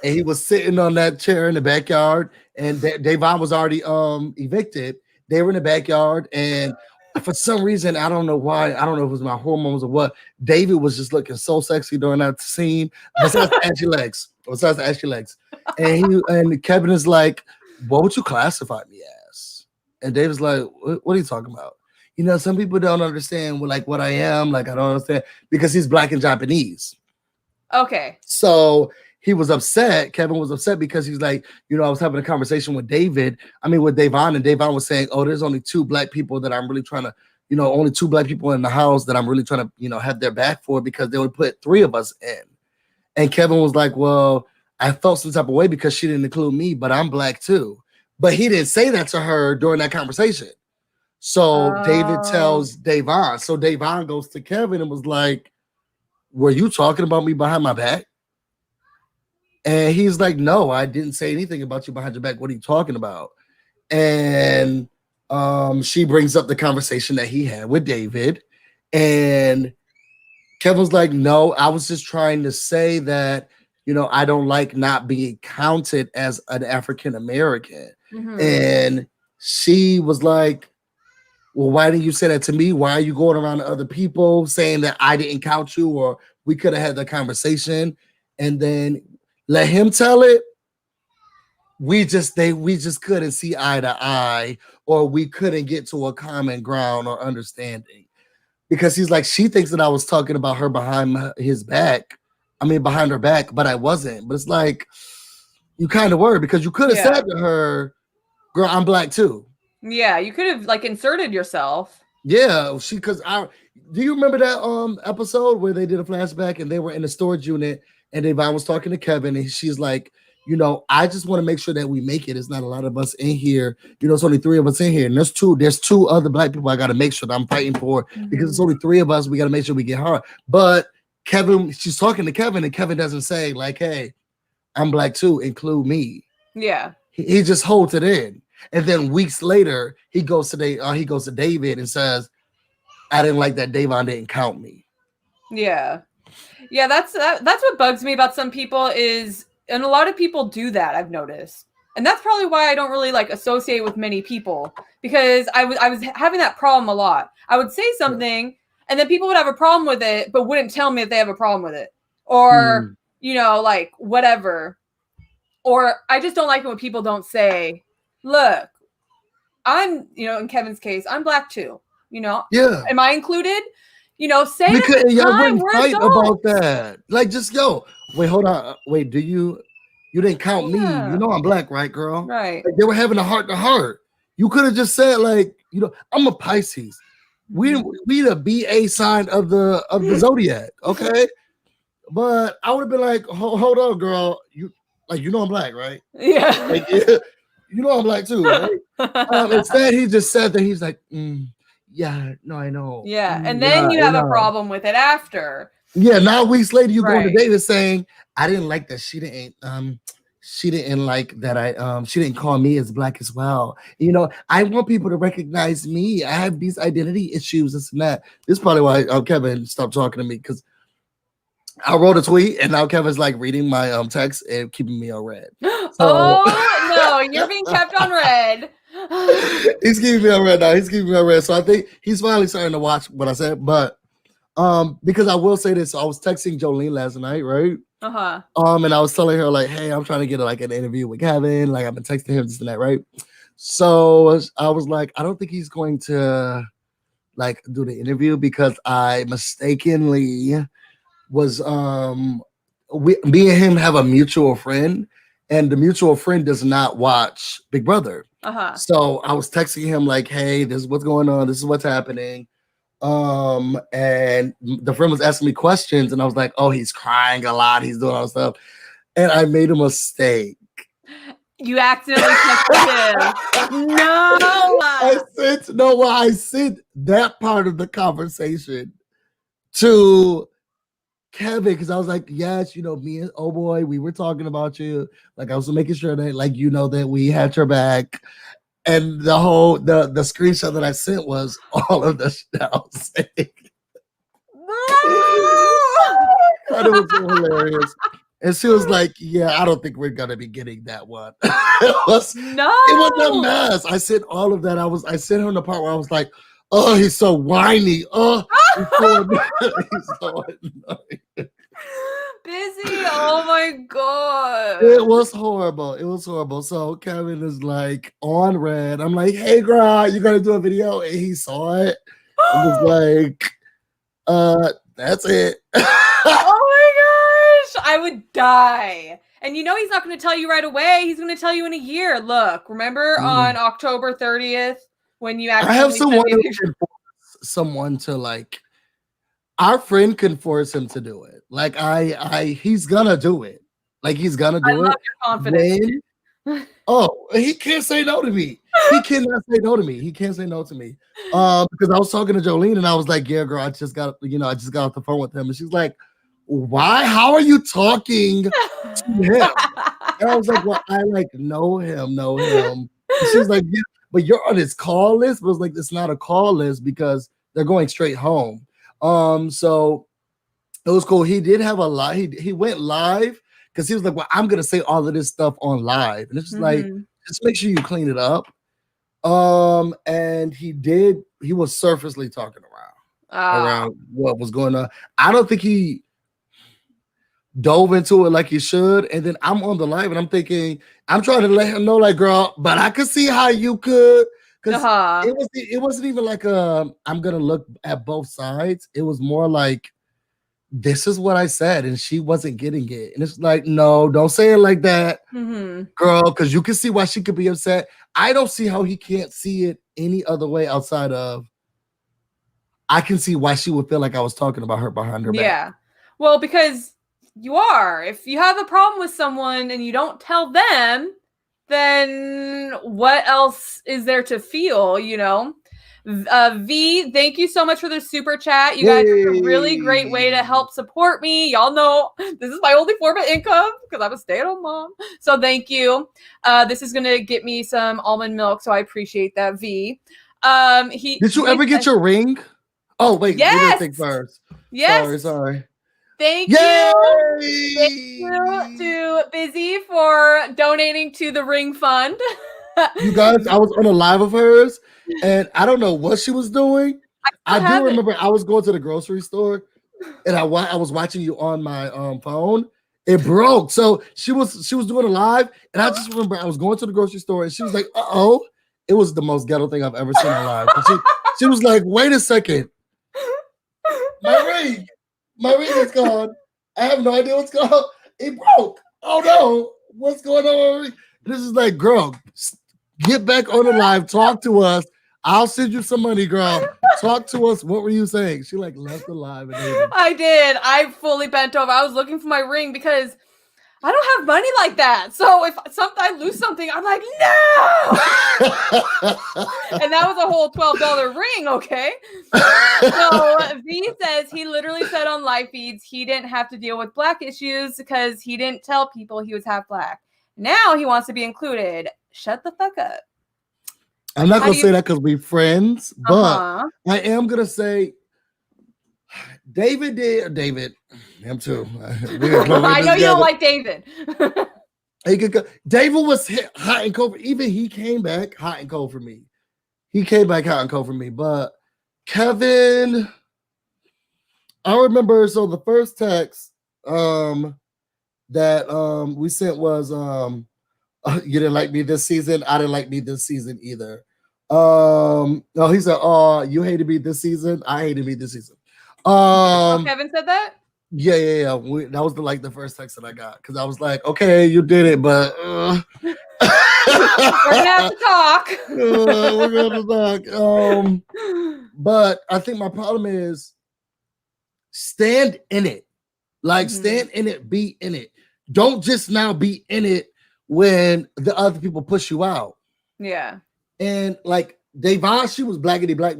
and he was sitting on that chair in the backyard and Davon was already evicted. They were in the backyard, and for some reason, I don't know why. I don't know if it was my hormones or what. David was just looking so sexy during that scene. Besides the ashy legs. And Kevin is like, "What would you classify me as?" And David's like, "What are you talking about? You know, some people don't understand what I am. Like, I don't understand because he's Black and Japanese." Okay. So he was upset. Kevin was upset because he's like, you know, I was having a conversation with Davon, and Davon was saying, oh, there's only 2 Black people that I'm really trying to, you know, only 2 Black people in the house that I'm really trying to, you know, have their back for because they would put 3 of us in. And Kevin was like, well, I felt some type of way because she didn't include me, but I'm Black too. But he didn't say that to her during that conversation. So David tells Davon. So Davon goes to Kevin and was like, were you talking about me behind my back? And he's like, no, I didn't say anything about you behind your back. What are you talking about? And she brings up the conversation that he had with David. And Kevin's like, no, I was just trying to say that, you know, I don't like not being counted as an African American. Mm-hmm. And she was like, well, why didn't you say that to me? Why are you going around to other people saying that I didn't count you or we could have had the conversation and then let him tell it? We just couldn't see eye to eye, or we couldn't get to a common ground or understanding. Because he's like, she thinks that I was talking about her behind her back, but I wasn't. But it's like, you kind of were, because you could have said to her, girl, I'm Black too. Yeah, you could have like inserted yourself. Yeah, do you remember that episode where they did a flashback and they were in a storage unit and Davon was talking to Kevin and she's like, you know, I just want to make sure that we make it. It's not a lot of us in here. You know, it's only 3 of us in here. And there's two other Black people I got to make sure that I'm fighting for because it's only 3 of us. We got to make sure we get hard. But Kevin, she's talking to Kevin and Kevin doesn't say like, hey, I'm Black too, include me. Yeah. He just holds it in. And then weeks later, he goes to David and says, I didn't like that Davon didn't count me. Yeah. Yeah, that's what bugs me about some people is, and a lot of people do that, I've noticed. And that's probably why I don't really like associate with many people, because I was having that problem a lot. I would say something and then people would have a problem with it, but wouldn't tell me if they have a problem with it. Or, you know, like whatever. Or I just don't like it when people don't say, look, I'm, in Kevin's case, I'm black too. Yeah. Am I included? Say We it at couldn't, the y'all time. wouldn't We're fight adults. about that. Like, just wait, hold on. Wait, you didn't count me. You know I'm black, right, girl? Right. Like, they were having a heart to heart. You could have just said, like, I'm a Pisces. We the BA sign of the zodiac, okay? But I would have been like, hold on, girl. You I'm black, right? Yeah. Like, you know I'm black too, right? Instead, he just said that he's like, yeah, no, I know. Yeah, and then you have a problem with it after. Yeah, 9 weeks later, you go on the Right. date and saying, I didn't like that she didn't like that she didn't call me as black as well. I want people to recognize me. I have these identity issues, this and that. This is probably why Kevin stopped talking to me, because I wrote a tweet and now Kevin's like reading my text and keeping me on red. So, oh no, you're being kept on red. He's keeping me on red now. He's keeping me on red. So I think he's finally starting to watch what I said. But because I will say this, I was texting Jolene last night, right? Uh-huh. And I was telling her, like, hey, I'm trying to get like an interview with Kevin. Like, I've been texting him this and that, right? So I was like, I don't think he's going to like do the interview because I mistakenly was me and him have a mutual friend, and the mutual friend does not watch Big Brother. Uh-huh. So I was texting him like, hey, this is what's going on, this is what's happening. And the friend was asking me questions, and I was like, oh, he's crying a lot, he's doing all this stuff. And I made a mistake. You accidentally texted him. No. I sent that part of the conversation to Kevin, because I was like, yes, me and oh boy, we were talking about you. Like, I was making sure that that we had your back. And the whole the screenshot that I sent was all of the shit I was saying. And it was so hilarious. And she was like, yeah, I don't think we're gonna be getting that one. It was a mess. I sent all of that. I sent her the part where I was like, oh, he's so whiny. Oh, he's so annoying. Busy. Oh my god. It was horrible. So Kevin is like on red. I'm like, hey girl, you gotta do a video. And he saw it. I was like, that's it. Oh my gosh. I would die. And he's not going to tell you right away. He's going to tell you in a year. Look, remember on October 30th when you actually I have someone to like. Our friend can force him to do it. Like he's gonna do it. Like he's gonna do it. I love your confidence. He can't say no to me. He cannot say no to me. He can't say no to me. Because I was talking to Jolene and I was like, yeah, girl, I just got off the phone with him. And she's like, why? How are you talking to him? And I was like, well, I like know him. And she's like, yeah, but you're on his call list. But I was like, it's not a call list because they're going straight home. So it was cool. He did have a lot. He went live because he was like, well, I'm gonna say all of this stuff on live. And it's just like, just make sure you clean it up. And he was surfacely talking around what was going on. I don't think he dove into it like he should. And then I'm on the live and I'm thinking, I'm trying to let him know, like, girl, but I could see how you could. Because it wasn't even like I'm gonna look at both sides. It was more like, this is what I said, and she wasn't getting it. And it's like, no, don't say it like that, girl, because you can see why she could be upset. I don't see how he can't see it any other way outside of, I can see why she would feel like I was talking about her behind her back. Yeah. Well, because you are. If you have a problem with someone and you don't tell them, then what else is there to feel, V, thank you so much for the super chat. You guys are a really great way to help support me. Y'all know this is my only form of income because I'm a stay-at-home mom. So thank you. This is going to get me some almond milk, so I appreciate that, V. Did you ever get your ring? Oh, wait. Yes. We didn't think first. Yes. Sorry. Thank you. Thank you to Busy for donating to the Ring Fund. You guys, I was on a live of hers, and I don't know what she was doing. I do remember I was going to the grocery store, and I was watching you on my phone, It broke. So she was doing a live, and I just remember I was going to the grocery store, and she was like, "Uh-oh." It was the most ghetto thing I've ever seen on live. She was like, "Wait a second. My ring is gone. I have no idea what's going on. It broke. Oh no, what's going on?" This is like, girl, get back on the live. Talk to us. I'll send you some money, girl. Talk to us. What were you saying? She like left the live. And I did. I fully bent over. I was looking for my ring because I don't have money like that. So if I lose something, I'm like, no. And that was a whole $12 ring, okay? So V says he literally said on live feeds he didn't have to deal with black issues because he didn't tell people he was half black. Now he wants to be included. Shut the fuck up. I'm not going to say that because we're friends, but I am going to say David. Him too. I know you don't like David. David was hot and cold. Even he came back hot and cold for me. But Kevin, I remember. So the first text that we sent was you didn't like me this season. I didn't like me this season either. No, he said, "Oh, you hated me this season. I hated me this season." Kevin said that. Yeah. That was the first text that I got because I was like, "Okay, you did it, but we're gonna have to talk." We're gonna talk. But I think my problem is stand in it. Like stand in it, be in it. Don't just now be in it when the other people push you out. Yeah. And like Devon, she was blackity black.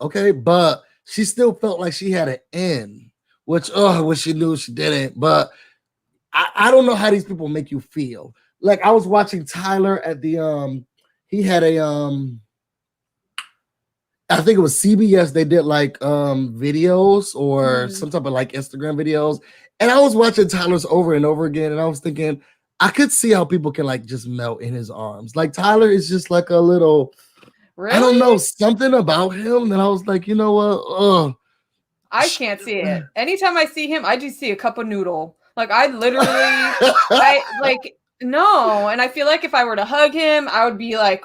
Okay, but she still felt like she had an end, which she knew she didn't. But I don't know how these people make you feel. Like I was watching Tyler at the he had a I think it was CBS. They did like videos or some type of like Instagram videos. And I was watching Tyler's over and over again. And I was thinking, I could see how people can like just melt in his arms. Like Tyler is just like a little, really? I don't know, something about him that I was like, you know what? I can't see it. Anytime I see him, I just see a cup of noodle. Like I literally, no. And I feel like if I were to hug him, I would be like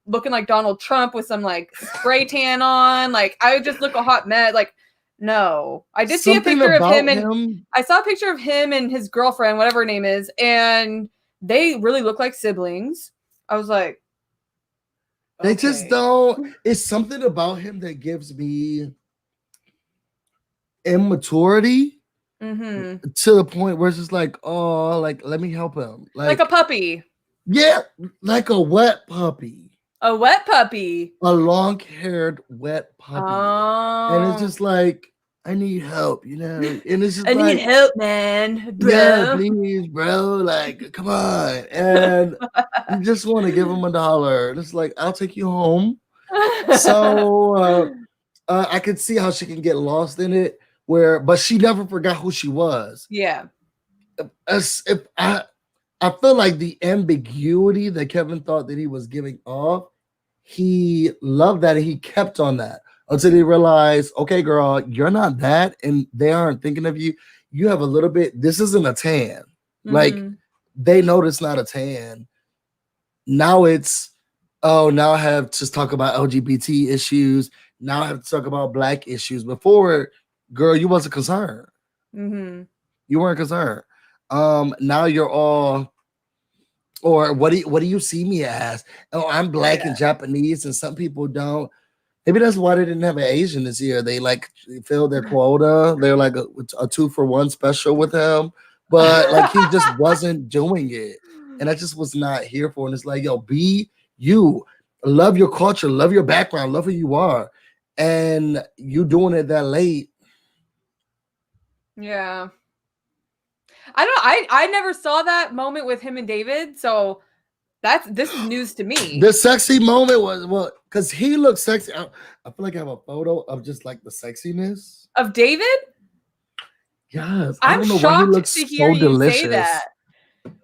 looking like Donald Trump with some like spray tan on. Like I would just look a hot mess. Like no, I did see a picture of him, and I saw a picture of him and his girlfriend, whatever her name is, and they really look like siblings. I was like, they just don't. It's something about him that gives me immaturity to the point where it's just like, oh, like let me help him, like a puppy. Yeah, like a wet puppy. A wet puppy. A long-haired wet puppy. Oh. And it's just like, I need help, you know? And it's just I need help, man. Bro. Yeah, please, bro. Like, come on. And you just want to give him $1. And it's like, I'll take you home. So I could see how she can get lost in it, but she never forgot who she was. Yeah. I feel like the ambiguity that Kevin thought that he was giving off, he loved that and he kept on that until he realized, okay, girl, you're not that, and they aren't thinking of you. You have a little bit. This isn't a tan. Like they know it's not a tan. Now it's now I have to talk about LGBT issues. Now I have to talk about black issues. Before, girl, you wasn't concerned. You weren't concerned. Now you're all, or what do you see me as? Oh, I'm black and Japanese, and some people don't. Maybe that's why they didn't have an Asian this year. They like filled their quota. They're like a 2-for-1 special with him, but like he just wasn't doing it, and I just was not here for it. And it's like, yo, be you, love your culture, love your background, love who you are, and you doing it that late. Yeah. I never saw that moment with him and David, so this is news to me. The sexy moment was because he looked sexy. I feel like I have a photo of just like the sexiness of David. Yes, I don't know why he looks so delicious. Say that.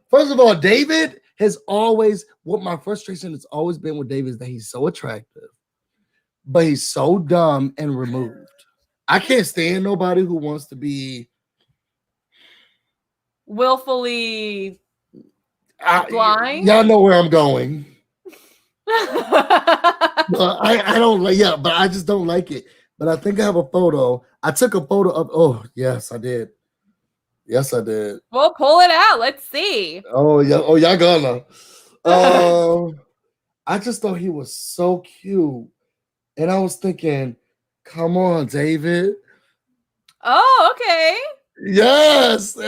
First of all, David has always, what my frustration has always been with David is that he's so attractive, but he's so dumb and removed. I can't stand nobody who wants to be willfully blind. Y'all know where I'm going. I don't like, yeah, but I just don't like it. But I think I have a photo. I took a photo of, oh, yes, I did. Yes, I did. Well, pull it out. Let's see. Oh, yeah. Oh, y'all gonna. I just thought he was so cute. And I was thinking, come on, David. Oh, okay. Yes.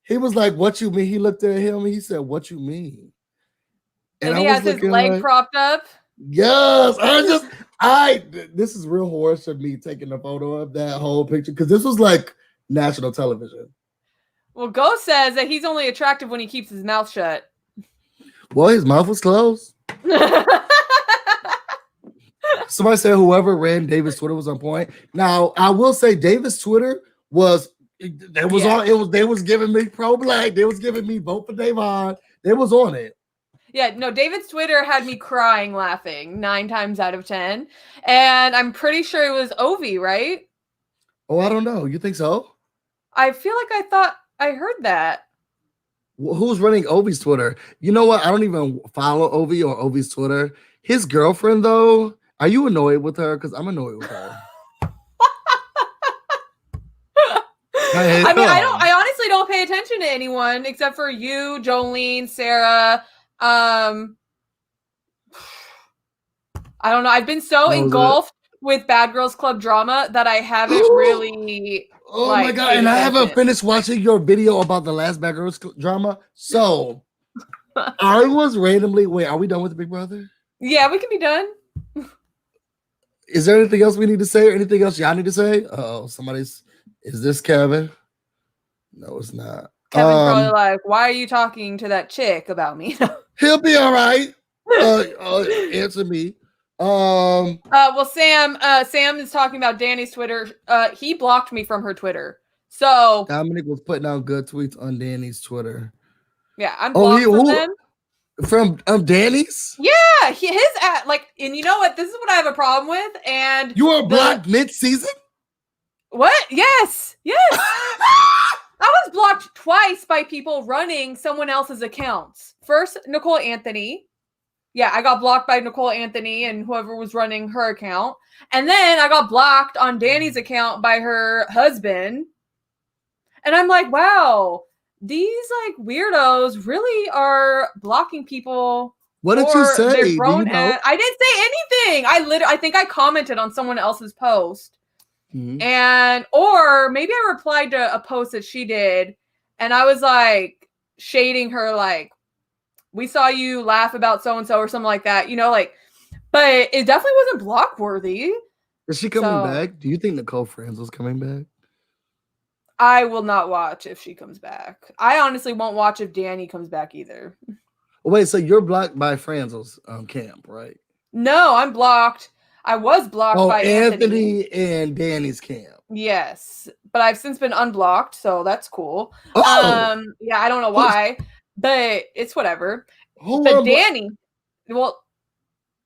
He was like, what you mean? He looked at him and he said, what you mean? And he has his leg like, propped up. Yes. This is real horrors of me taking a photo of that whole picture because this was like national television. Well, Ghost says that he's only attractive when he keeps his mouth shut. Well, his mouth was closed. Somebody said whoever ran David's Twitter was on point. Now, I will say David's Twitter was they was giving me pro-black. They was giving me vote for Davon. They was on it. Yeah, no, David's Twitter had me crying laughing 9 times out of 10. And I'm pretty sure it was Ovi, right? Oh, I don't know. You think so? I feel like I thought I heard that. Well, who's running Ovi's Twitter? You know what? I don't even follow Ovi or Ovi's Twitter. His girlfriend, though, are you annoyed with her? Because I'm annoyed with her. I honestly don't pay attention to anyone except for you, Jolene, Sarah. I don't know. I've been so engulfed with Bad Girls Club drama that I haven't really. Oh my God. And I haven't finished watching your video about the last Bad Girls drama. So I was randomly. Wait, are we done with the Big Brother? Yeah, we can be done. Is there anything else we need to say or anything else y'all need to say? Is this Kevin? No, it's not. Kevin's probably like, why are you talking to that chick about me? He'll be all right. Answer me. Well, Sam is talking about Danny's Twitter. He blocked me from her Twitter. So Dominic was putting out good tweets on Danny's Twitter. Yeah, I'm blocked from them. From Danny's? Yeah, and you know what? This is what I have a problem with. And you were blocked mid-season? What? Yes. I was blocked twice by people running someone else's accounts. First, Nicole Anthony. Yeah, I got blocked by Nicole Anthony and whoever was running her account. And then I got blocked on Danny's account by her husband. And I'm like, wow, these like weirdos really are blocking people. What did you say? Do you know? I didn't say anything. I think I commented on someone else's post. Mm-hmm. Or maybe I replied to a post that she did, and I was like shading her, like, we saw you laugh about so and so or something like that, but it definitely wasn't block worthy. Is she coming back? Do you think Nicole Franzel's coming back? I will not watch if she comes back. I honestly won't watch if Danny comes back either. Wait, so you're blocked by Franzel's camp, right? No, I'm blocked. I was blocked by Anthony and Danny's camp. Yes, but I've since been unblocked, so that's cool. Oh. Yeah, I don't know why, but it's whatever. But Danny, well,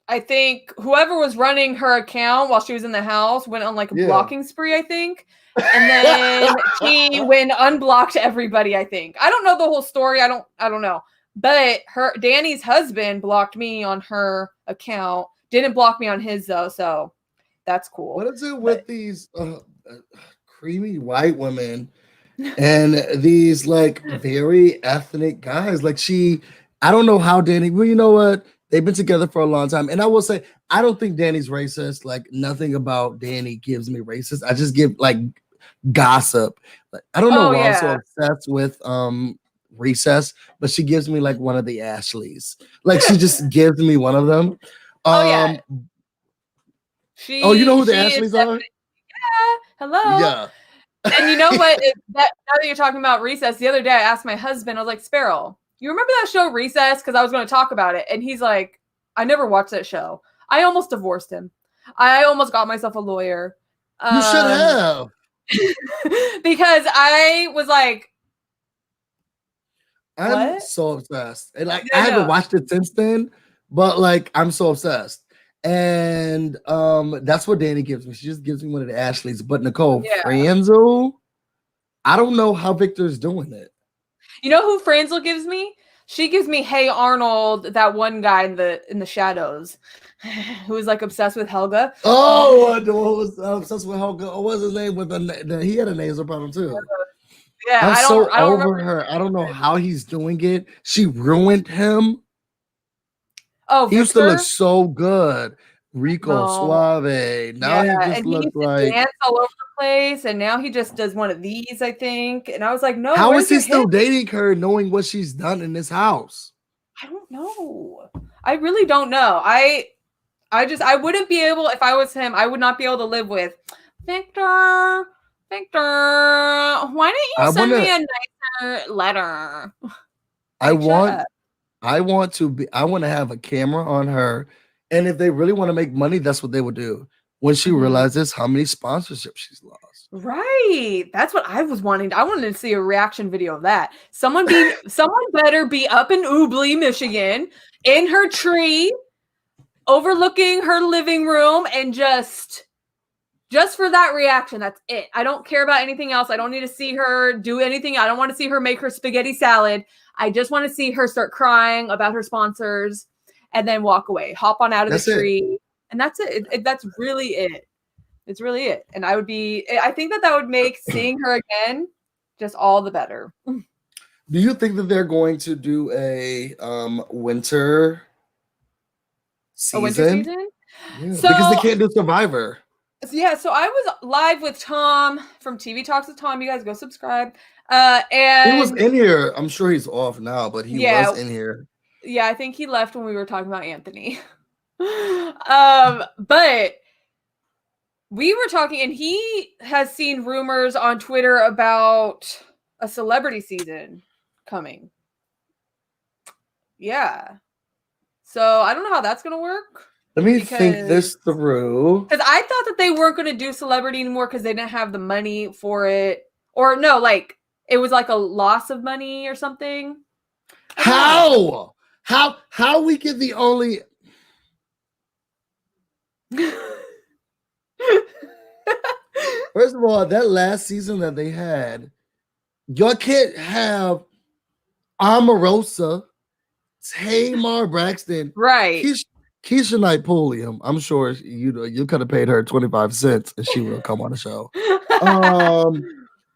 I think whoever was running her account while she was in the house went on like a blocking spree, I think. And then she went unblocked everybody, I think. I don't know the whole story. I don't know. But Danny's husband blocked me on her account. Didn't block me on his though, so that's cool. What is it with these creamy white women and these like very ethnic guys? Like I don't know how Danny. Well, you know what? They've been together for a long time, and I will say I don't think Danny's racist. Like nothing about Danny gives me racist. I just give like gossip. Like, I don't know why I'm so obsessed with Recess, but she gives me like one of the Ashleys. Like she just gives me one of them. Yeah. You know who the Ashleys are? Yeah. Hello. Yeah. And you know what? Now that you're talking about Recess, the other day I asked my husband, I was like, Sparrow, you remember that show Recess? Because I was going to talk about it. And he's like, I never watched that show. I almost divorced him. I almost got myself a lawyer. You should have. Because I was like, I'm so obsessed. And like I haven't watched it since then, but like I'm so obsessed. And that's what Danny gives me. She just gives me one of the Ashleys. But Nicole Franzel, I don't know how Victor's doing it. You know who Franzel gives me? She gives me Hey Arnold, that one guy in the shadows, who is like obsessed with Helga. Oh, the one who was obsessed with Helga. What was his name? He had a nasal problem too. Yeah, I'm I so don't over remember. her. I don't know how he's doing it. She ruined him. Oh, He used to look Victor? so good. Rico No. Suave. Now he Yeah, just and he looked used to like. dance all over the place, and now he just does one of these, I think. And I was like, no, How is where's he your still hip? dating her, knowing what she's done in this house? I don't know. I really don't know. I wouldn't be able, if I was him, I would not be able to live with Victor. Victor, why didn't you I send me wanna. a nicer letter? I Like, shut want. up. I want to be. I want to have a camera on her, and if they really want to make money, that's what they would do. When she realizes how many sponsorships she's lost. Right. That's what I was wanting. I wanted to see a reaction video of that. Someone better be up in Ubly, Michigan, in her tree, overlooking her living room, and just for that reaction. That's it. I don't care about anything else. I don't need to see her do anything. I don't want to see her make her spaghetti salad. I just want to see her start crying about her sponsors and then walk away, hop on out of the That's it. tree. And that's it. That's really it. It's really it. And I think that would make seeing her again just all the better. Do you think that they're going to do a winter season? A winter season? Yeah, So, because they can't do Survivor. Yeah, so I was live with Tom from TV Talks with Tom. You guys go subscribe. And He was in here. I'm sure he's off now, but he was in here. Yeah, I think he left when we were talking about Anthony. But we were talking, and he has seen rumors on Twitter about a celebrity season coming. Yeah. So I don't know how that's going to work. Let me think this through. Because I thought that they weren't going to do celebrity anymore because they didn't have the money for it. Or no, like it was like a loss of money or something. How we get the only First of all, that last season that they had, y'all can't have Omarosa, Tamar Braxton, right? Keisha Knight Pulliam. I'm sure you could have paid her 25 cents and she would come on the show.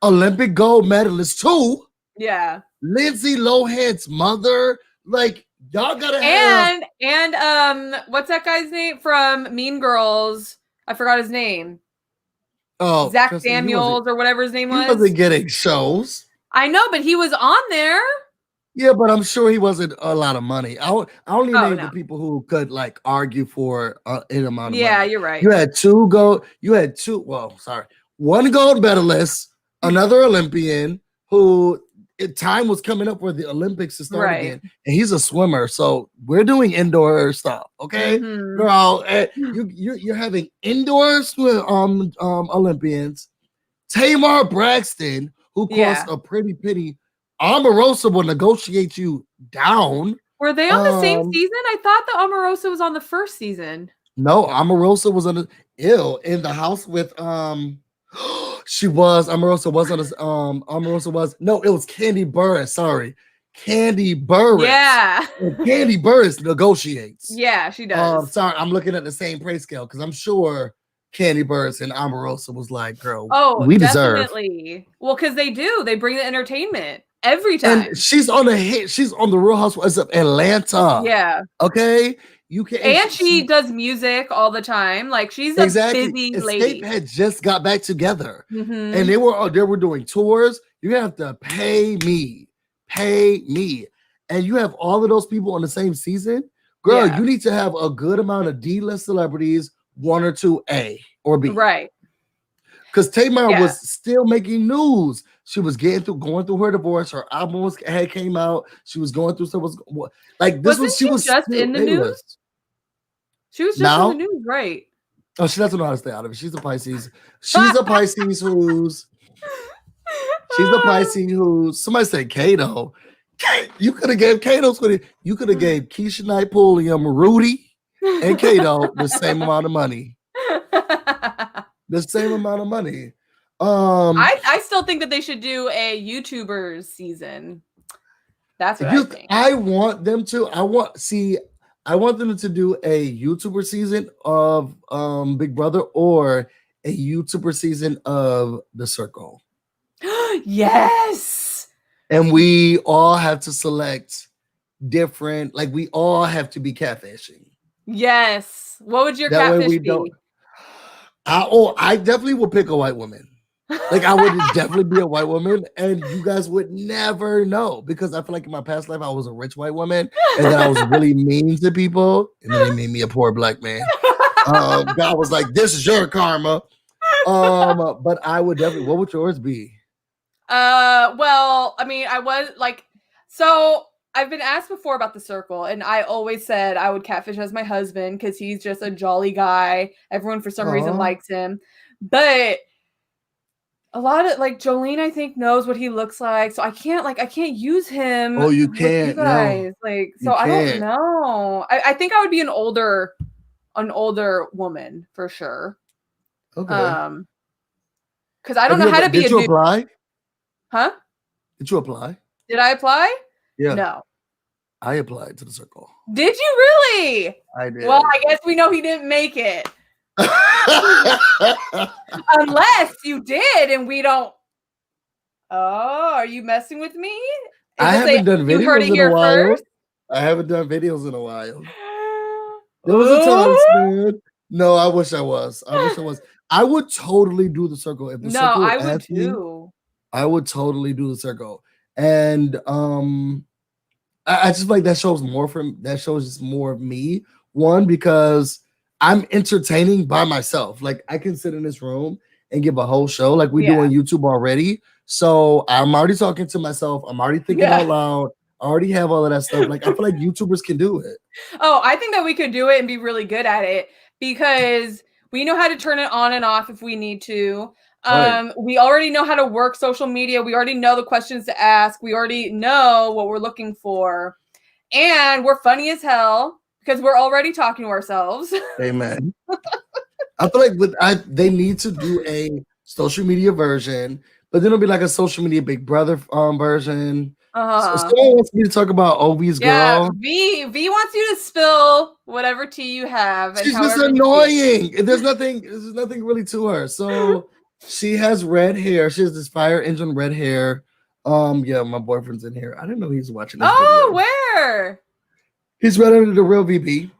Olympic gold medalist too. Yeah. Lindsay Lohan's mother. Like, y'all gotta have and what's that guy's name from Mean Girls? I forgot his name. Oh, Zach Samuels or whatever his name was. He wasn't getting shows. I know, but he was on there. Yeah, but I'm sure he wasn't a lot of money. I only named the people who could like argue for an amount of money. Yeah, you're right. You had one gold medalist, another Olympian who time was coming up where the Olympics to start again, and he's a swimmer. So we're doing indoor stuff, okay, girl. You're having indoor Olympians. Tamar Braxton, who cost a pretty penny. Omarosa will negotiate you down. Were they on the same season? I thought that Omarosa was on the first season. No, Omarosa was on in the house with Omarosa was on Omarosa was it was Candy Burris. Sorry. Candy Burris. Yeah. Candy Burris negotiates. Yeah, she does. Sorry, I'm looking at the same pay scale because I'm sure Candy Burris and Omarosa was like, girl, we definitely. Well, because they do. They bring the entertainment every time. And she's on the Real Housewives of Atlanta. Yeah. Okay. You can, and she does music all the time. Like she's a busy lady. Escape had just got back together, and they were doing tours. You have to pay me, and you have all of those people on the same season. Girl, you need to have a good amount of D-list celebrities, one or two A or B, right? Because Tamar was still making news. She was going through her divorce. Her album had came out. She was going through stuff. Like this she was just in the news. She was just in the news, right? Oh, she doesn't know how to stay out of it. She's a Pisces. She's a Pisces who's. She's a Pisces who's. Somebody said Kato. You could have gave Kato 20. You could have gave Keisha Knight Pulliam, Rudy, and Kato the same amount of money. The same amount of money. I still think that they should do a YouTubers season. That's what I think. I want them to. I want them to do a YouTuber season of Big Brother or a YouTuber season of The Circle. Yes. And we all have to select different, like we all have to be catfishing. Yes. What would your That way catfish we be? don't. I definitely will pick a white woman. Like I would definitely be a white woman, and you guys would never know because I feel like in my past life I was a rich white woman, and then I was really mean to people, and then they made me a poor black man. God was like, "This is your karma." But I would definitely. What would yours be? Well, I mean, I was like, so I've been asked before about The Circle, and I always said I would catfish as my husband because he's just a jolly guy. Everyone for some reason likes him, but a lot of like Jolene, I think, knows what he looks like, so I can't use him. Oh, you can't. You guys. No, like, so I don't know. I think I would be an older woman for sure. Okay. Because I don't know how to be. Did you apply? Huh? Did you apply? Did I apply? Yeah. No. I applied to The Circle. Did you really? I did. Well, I guess we know he didn't make it. Unless you did and we don't. Oh, are you messing with me? I haven't done videos in a while. First? I haven't done videos in a while. There was a time span. No, I wish I was. I would totally do The Circle if The Circle I would asked me. too. I would totally do The Circle, and I just like that shows just more of me. One, because I'm entertaining by myself. Like I can sit in this room and give a whole show like we do on YouTube already. So I'm already talking to myself. I'm already thinking out loud. I already have all of that stuff. Like I feel like YouTubers can do it. Oh, I think that we could do it and be really good at it because we know how to turn it on and off if we need to. Right. We already know how to work social media. We already know the questions to ask. We already know what we're looking for. And we're funny as hell because we're already talking to ourselves. Amen. I feel like they need to do a social media version, but then it'll be like a social media Big Brother version. So someone wants me to talk about Obi's girl. V wants you to spill whatever tea you have. She's just annoying. There's nothing really to her. So she has red hair. She has this fire engine red hair. Yeah, my boyfriend's in here. I didn't know he was watching this video. Where? He's right under the real VP.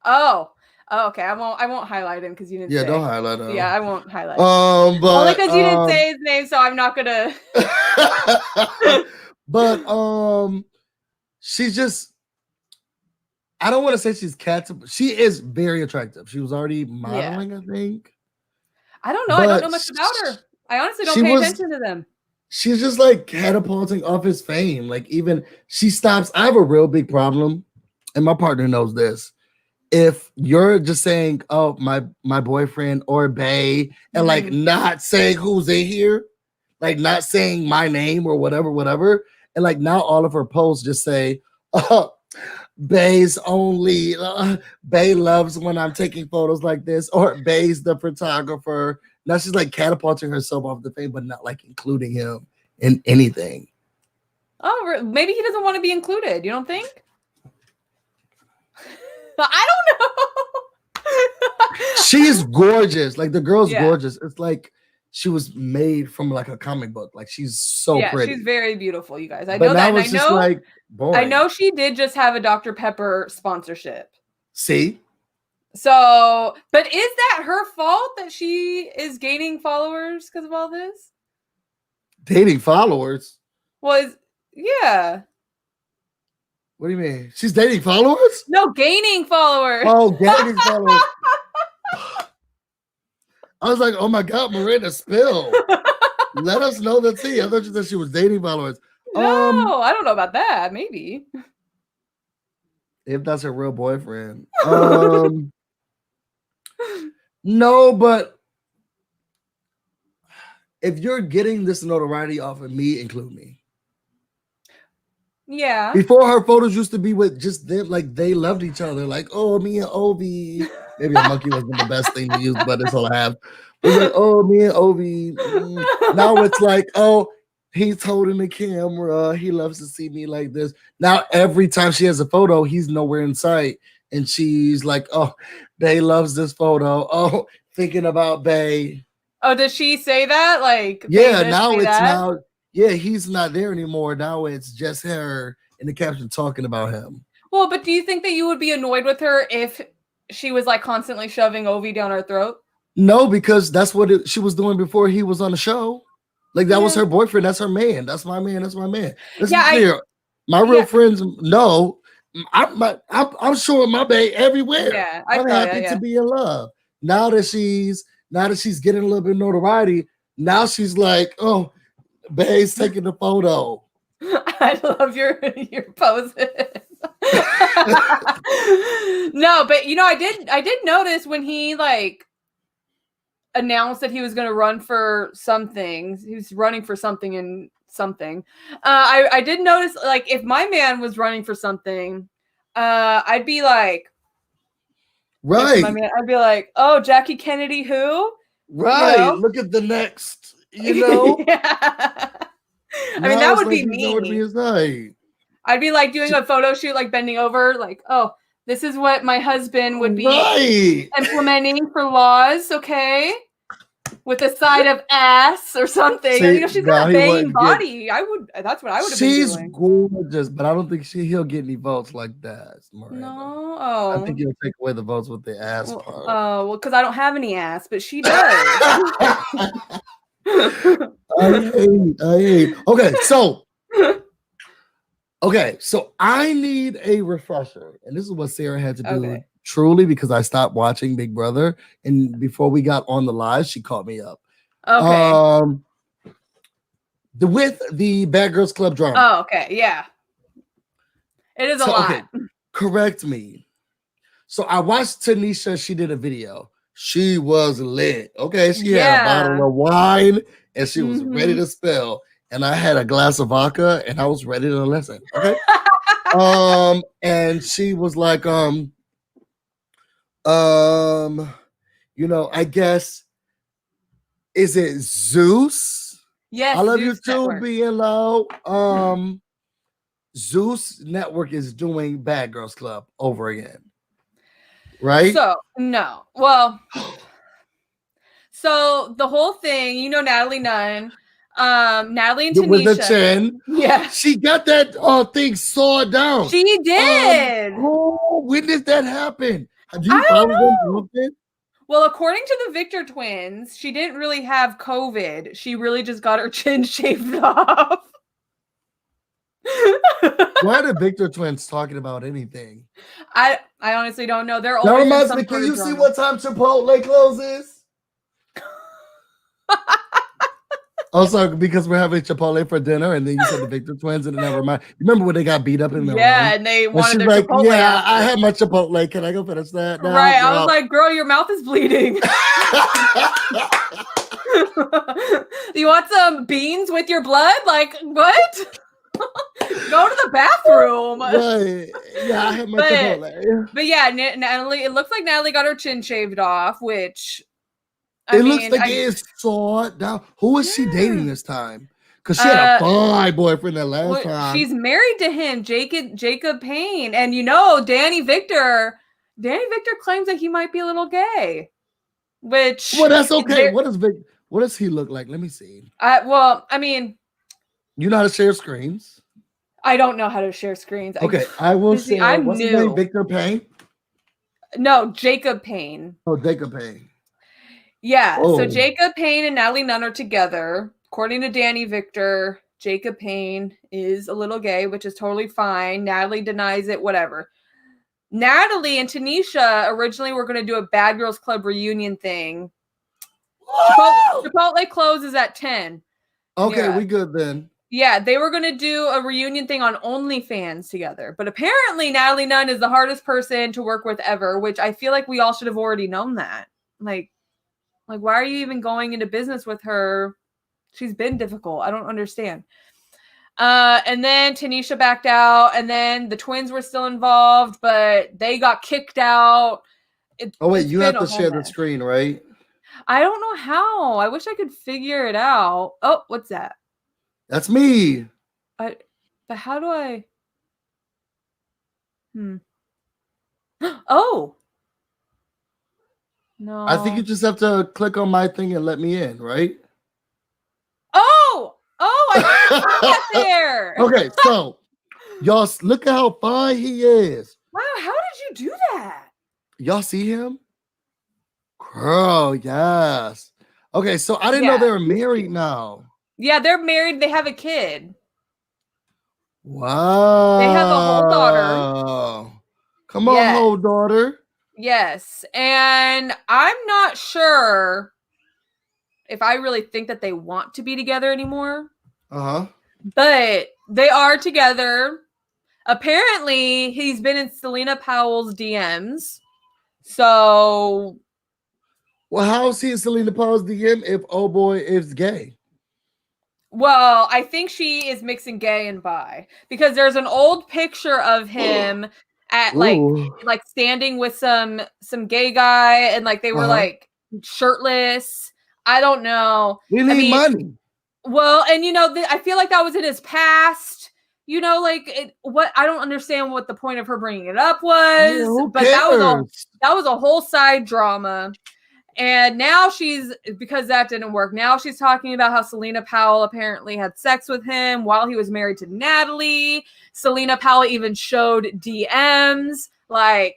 Oh, okay. I won't highlight him because you didn't. Yeah, don't highlight him. Yeah, I won't highlight. But only because you didn't say his name, so I'm not gonna. But she's just. I don't want to say she's she is very attractive. She was already modeling, I think. I don't know. I don't know much about her. I honestly don't pay attention to them. She's just like catapulting off his fame. Like even she stops. I have a real big problem, and my partner knows this. If you're just saying, "Oh, my boyfriend or bae," and like not saying who's in here, like not saying my name or whatever, and like now all of her posts just say, "Oh, bae's only bae loves when I'm taking photos like this," or bae's the photographer. Now she's like catapulting herself off the fame, but not like including him in anything. Oh, maybe he doesn't want to be included. You don't think? I don't know. She's gorgeous. Like the girl's gorgeous. It's like she was made from like a comic book. Like she's so pretty. She's very beautiful, you guys. I know that. And I know she did just have a Dr. Pepper sponsorship. See? So, but is that her fault that she is gaining followers because of all this? Dating followers? What do you mean? She's dating followers? No, gaining followers. Oh, gaining followers. I was like, oh my God, Miranda, spill. Let us know the tea. I thought you said she was dating followers. No, I don't know about that. Maybe. If that's her real boyfriend. No, but if you're getting this notoriety off of me, include me. Yeah. Before her photos used to be with just them, like they loved each other. Like, oh, me and Obi. Maybe a monkey wasn't the best thing to use, but it's all I have. It was like, oh, me and Obi. Now it's like, oh, He's holding the camera. He loves to see me like this. Now, every time she has a photo, he's nowhere in sight. And she's like, oh, Bay loves this photo. Oh, thinking about Bay. Oh, does she say that? Like, yeah, now, yeah, he's not there anymore. Now it's just her in the caption talking about him. Well, but do you think that you would be annoyed with her if she was like constantly shoving Ovi down her throat? No, because that's what she was doing before he was on the show. Like that was her boyfriend. That's her man. That's my man. That's my man. Let's be clear. My real friends know. I'm showing my bae everywhere. Yeah, I'm happy to be in love. Now that she's getting a little bit of notoriety, now she's like, oh, bae's taking the photo. I love your poses. No, but you know, I did notice when he like announced that he was going to run for something. He was running for something in something. I did notice, like, if my man was running for something, I'd be like, right. I'd be like, oh, Jackie Kennedy, who? Right. You know? Look at the next. You know. Yeah. I mean, that would be me. I'd be like doing a photo shoot, like bending over, like, oh, this is what my husband would be implementing for laws, okay? With a side of ass or something. See, you know, she's got a banging body. That's what I would have been doing. She's gorgeous, but I don't think he'll get any votes like that. Maranda. No, oh. I think he'll take away the votes with the ass part. Oh, well, because I don't have any ass, but she does. I hate. Okay, so I need a refresher, and this is what Sarah had to do truly because I stopped watching Big Brother, and before we got on the live, she caught me up. Okay. With the Bad Girls Club drama. Oh, okay, yeah. It is a lot. Okay, correct me. So I watched Tanisha. She did a video. She was lit. Okay, she had a bottle of wine and she was ready to spill. And I had a glass of vodka and I was ready to listen. Okay. And she was like, you know, I guess, is it Zeus? Yes. I love Zeus you too, Network. Being low. Zeus Network is doing Bad Girls Club over again. Right? So no. Well, so the whole thing, you know, Natalie Nunn, Natalie and Tanisha. With the chin. Yeah. She got that thing sawed down. She did. When did that happen? Do you follow them? Well, according to the Victor twins, she didn't really have COVID. She really just got her chin shaved off. Why are the Victor twins talking about anything? I honestly don't know. They're always. That reminds me. Can you see what time Chipotle closes? Also, because we're having Chipotle for dinner, and then you said the Victor twins, and never mind. You remember when they got beat up in the room? And they wanted their like, Chipotle. Yeah, I had my Chipotle. Can I go finish that? No, right. I was like, girl, your mouth is bleeding. You want some beans with your blood? Like, what? Go to the bathroom. Right. Yeah, I had my Chipotle. But yeah, Natalie, it looks like Natalie got her chin shaved off, which it looks like it's sawed down. Who is she dating this time? Because she had a fine boyfriend that last time. She's married to him, Jacob Payne. And you know, Danny Victor claims that he might be a little gay. Which that's okay. What does he look like? Let me see. Well, I mean, you know how to share screens? I don't know how to share screens. Okay, I will share. What's his name? Victor Payne? No, Jacob Payne. Oh, Jacob Payne. Yeah, so Jacob Payne and Natalie Nunn are together. According to Danny Victor, Jacob Payne is a little gay, which is totally fine. Natalie denies it, whatever. Natalie and Tanisha originally were going to do a Bad Girls Club reunion thing. Chipotle closes at 10. Okay, we good then. Yeah, they were going to do a reunion thing on OnlyFans together. But apparently Natalie Nunn is the hardest person to work with ever, which I feel like we all should have already known that. Like, why are you even going into business with her? She's been difficult. I don't understand. And then Tanisha backed out, and then the twins were still involved, but they got kicked out. You have to share the screen, right? I don't know how. I wish I could figure it out. Oh, what's that? That's me. But how do I? Oh I think you no. just have to click on my thing and let me in, right? Oh, I didn't see that there. Okay, so y'all look at how fine he is. Wow, how did you do that? Y'all see him? Girl, yes. Okay, so I didn't know Yeah, they were married now. yeah, they're married. They have a kid. They have a whole daughter. Wow. Come on, Yes, whole daughter. yes, and I'm not sure if I really think that they want to be together anymore. Uh-huh. But they are together. Apparently, he's been in Selena Powell's DMs. So, Well, how is he in Selena Powell's DM if oh boy is gay? well, I think she is mixing gay and bi because there's an old picture of him at Ooh. like standing with some gay guy and like they were Uh-huh. like shirtless. I don't know. We I need mean, money. well, and I feel like that was in his past. What I don't understand what the point of her bringing it up Yeah, was, who but cares? that was a whole side drama. And now because that didn't work. Now she's talking about how Selena Powell apparently had sex with him while he was married to Natalie. Selena Powell even showed DMs. Like,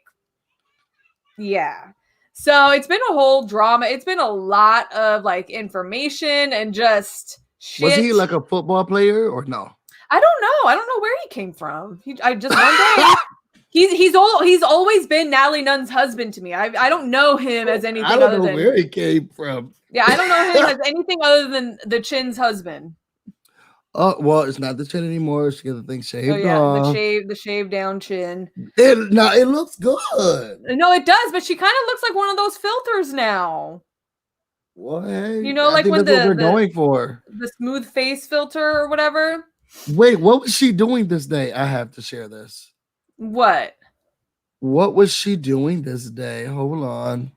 yeah. So it's been a whole drama. It's been a lot of like information and just Was he shit. like a football player or no? I don't know. I don't know where he came from. I just one day he's always been Natalie Nunn's husband to me. I don't know him as I anything don't other know than where he came from. yeah, I don't know him as anything other than the Chin's husband. Oh, well, it's not the chin anymore. She got the thing Oh shaved yeah, off. the shaved down chin. It looks good. No, it does, but she kind of looks like one of those filters now. Well, hey, You know, I like think when that's what they're going for. the smooth face filter or whatever. Wait, what was she doing this day? I have to share this. What? What was she doing this day? Hold on.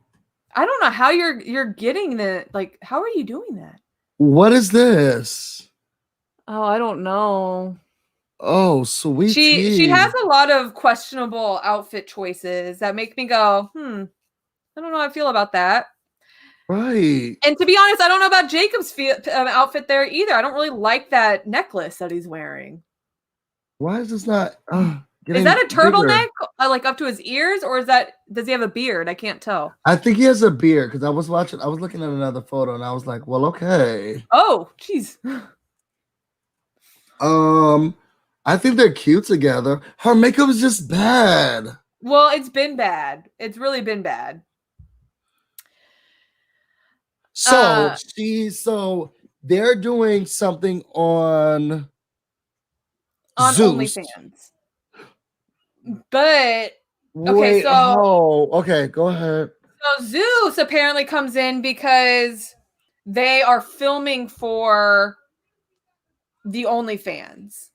I don't know how you're getting that. Like, how are you doing that? What is this? Oh, I don't know. Oh, sweet She tea. has a lot of questionable outfit choices that make me go, I don't know how I feel about that. Right. And to be honest, I don't know about Jacob's outfit there either. I don't really like that necklace that he's wearing. Why is this not Is getting that a bigger? turtleneck, like up to his ears, or does he have a beard? I can't tell. I think he has a beard because I was looking at another photo and I was like, well, okay. Oh, jeez. I think they're cute together. Her makeup is just bad. Well, it's been bad. It's really been bad. So they're doing something on Zeus. OnlyFans. But okay, Wait, okay, go ahead. so Zeus apparently comes in because they are filming for the OnlyFans.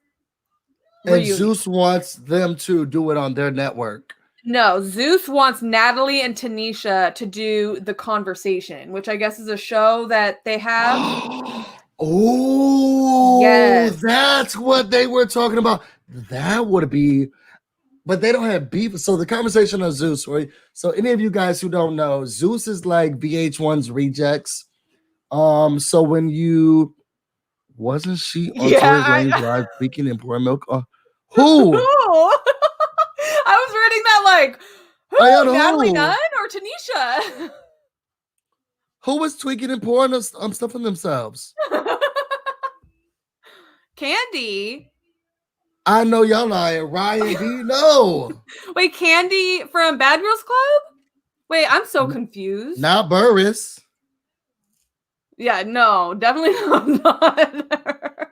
And reunion. Zeus wants them to do it on their network. No, Zeus wants Natalie and Tanisha to do The Conversation, which I guess is a show that they have. Oh, yes. That's what they were talking about. That would be, but they don't have beef. So the conversation of Zeus, right? So any of you guys who don't know, Zeus is like VH1's Rejects. So when you wasn't she on Tory Lane's live speaking in Pour Milk? Who? I was reading that like, who? Natalie Nunn or Tanisha? Who was tweaking and pouring stuff on themselves? Candy. I know y'all lying. Ryan B. No. Wait, Candy from Bad Girls Club? Wait, I'm so confused. Not Burris. Yeah, no, definitely not her.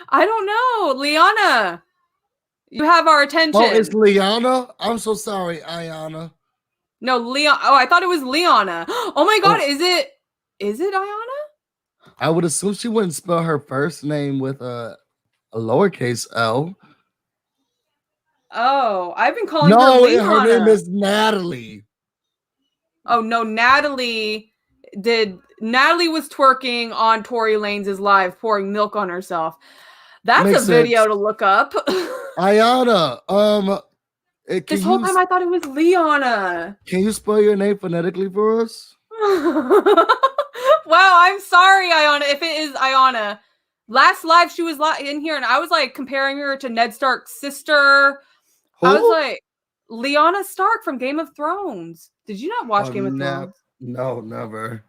I don't know. Liana. You have our attention. Oh, it's Liana? I'm so sorry, Ayana. No, Leon. Oh, I thought it was Liana. Oh my god, is it Ayana? I would assume she wouldn't spell her first name with a lowercase L. Oh, I've been calling her Liana. Her name is Natalie. Oh no, Natalie did Natalie was twerking on Tory Lanez live, pouring milk on herself. That's Makes a video sense. to look up. Ayana, This whole time I thought it was Liana. Can you spell your name phonetically for us? Wow, I'm sorry, Ayana. If it is Ayana, last live she was in here, and I was like comparing her to Ned Stark's sister. Who? I was like, Lyanna Stark from Game of Thrones. Did you not watch Game of Thrones? No, never.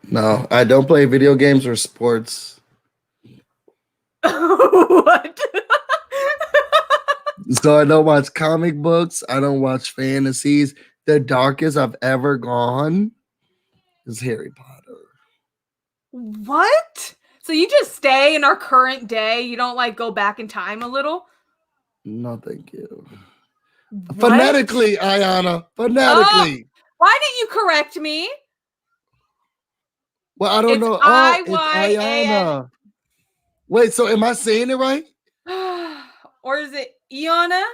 No, I don't play video games or sports. What? So I don't watch comic books. I don't watch fantasies. The darkest I've ever gone is Harry Potter. What? So you just stay in our current day? You don't like go back in time a little? No, thank you. What? Phonetically, Ayana. Phonetically. Why didn't you correct me? Well, I don't know. Oh, it's Ayana. Wait, so am I saying it right? Or is it Iana?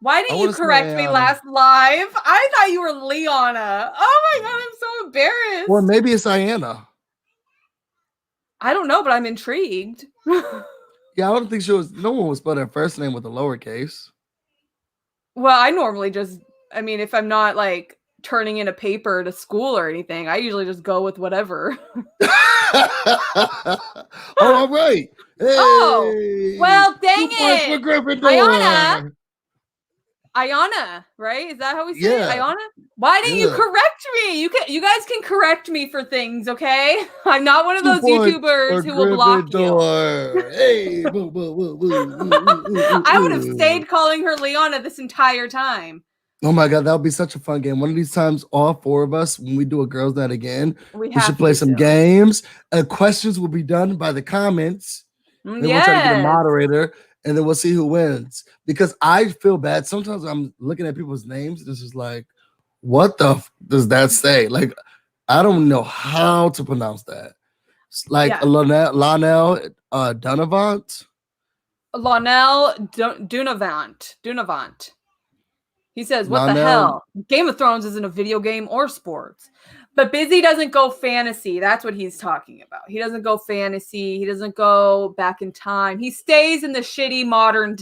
Why didn't you correct me last live? I thought you were Liana. Oh my god, I'm so embarrassed. Well, maybe it's Ayana. I don't know, but I'm intrigued. Yeah, I don't think no one would spell their first name with a lowercase. Well, I normally just, I mean, if I'm not like turning in a paper to school or anything, I usually just go with whatever. All right. Hey, oh, well, dang it. For Gryffindor. Ayana, right? Is that how we say it? Ayana? Why didn't you correct me? You guys can correct me for things, okay? I'm not one of those YouTubers who will block you. Hey, boo, boo, boo, boo, I would have stayed calling her Liana this entire time. Oh my god, that would be such a fun game. One of these times, all four of us, when we do a girls' night again, we should play some games. Questions will be done by the comments. Then we'll try to get a moderator, and then we'll see who wins. Because I feel bad. Sometimes I'm looking at people's names. This is like, what the does that say? Like, I don't know how to pronounce that. It's like Lonel Dunavant. Lonel Dunavant. He says, what the hell? Game of Thrones isn't a video game or sports. But Busy doesn't go fantasy. That's what he's talking about. He doesn't go fantasy. He doesn't go back in time. He stays in the shitty modern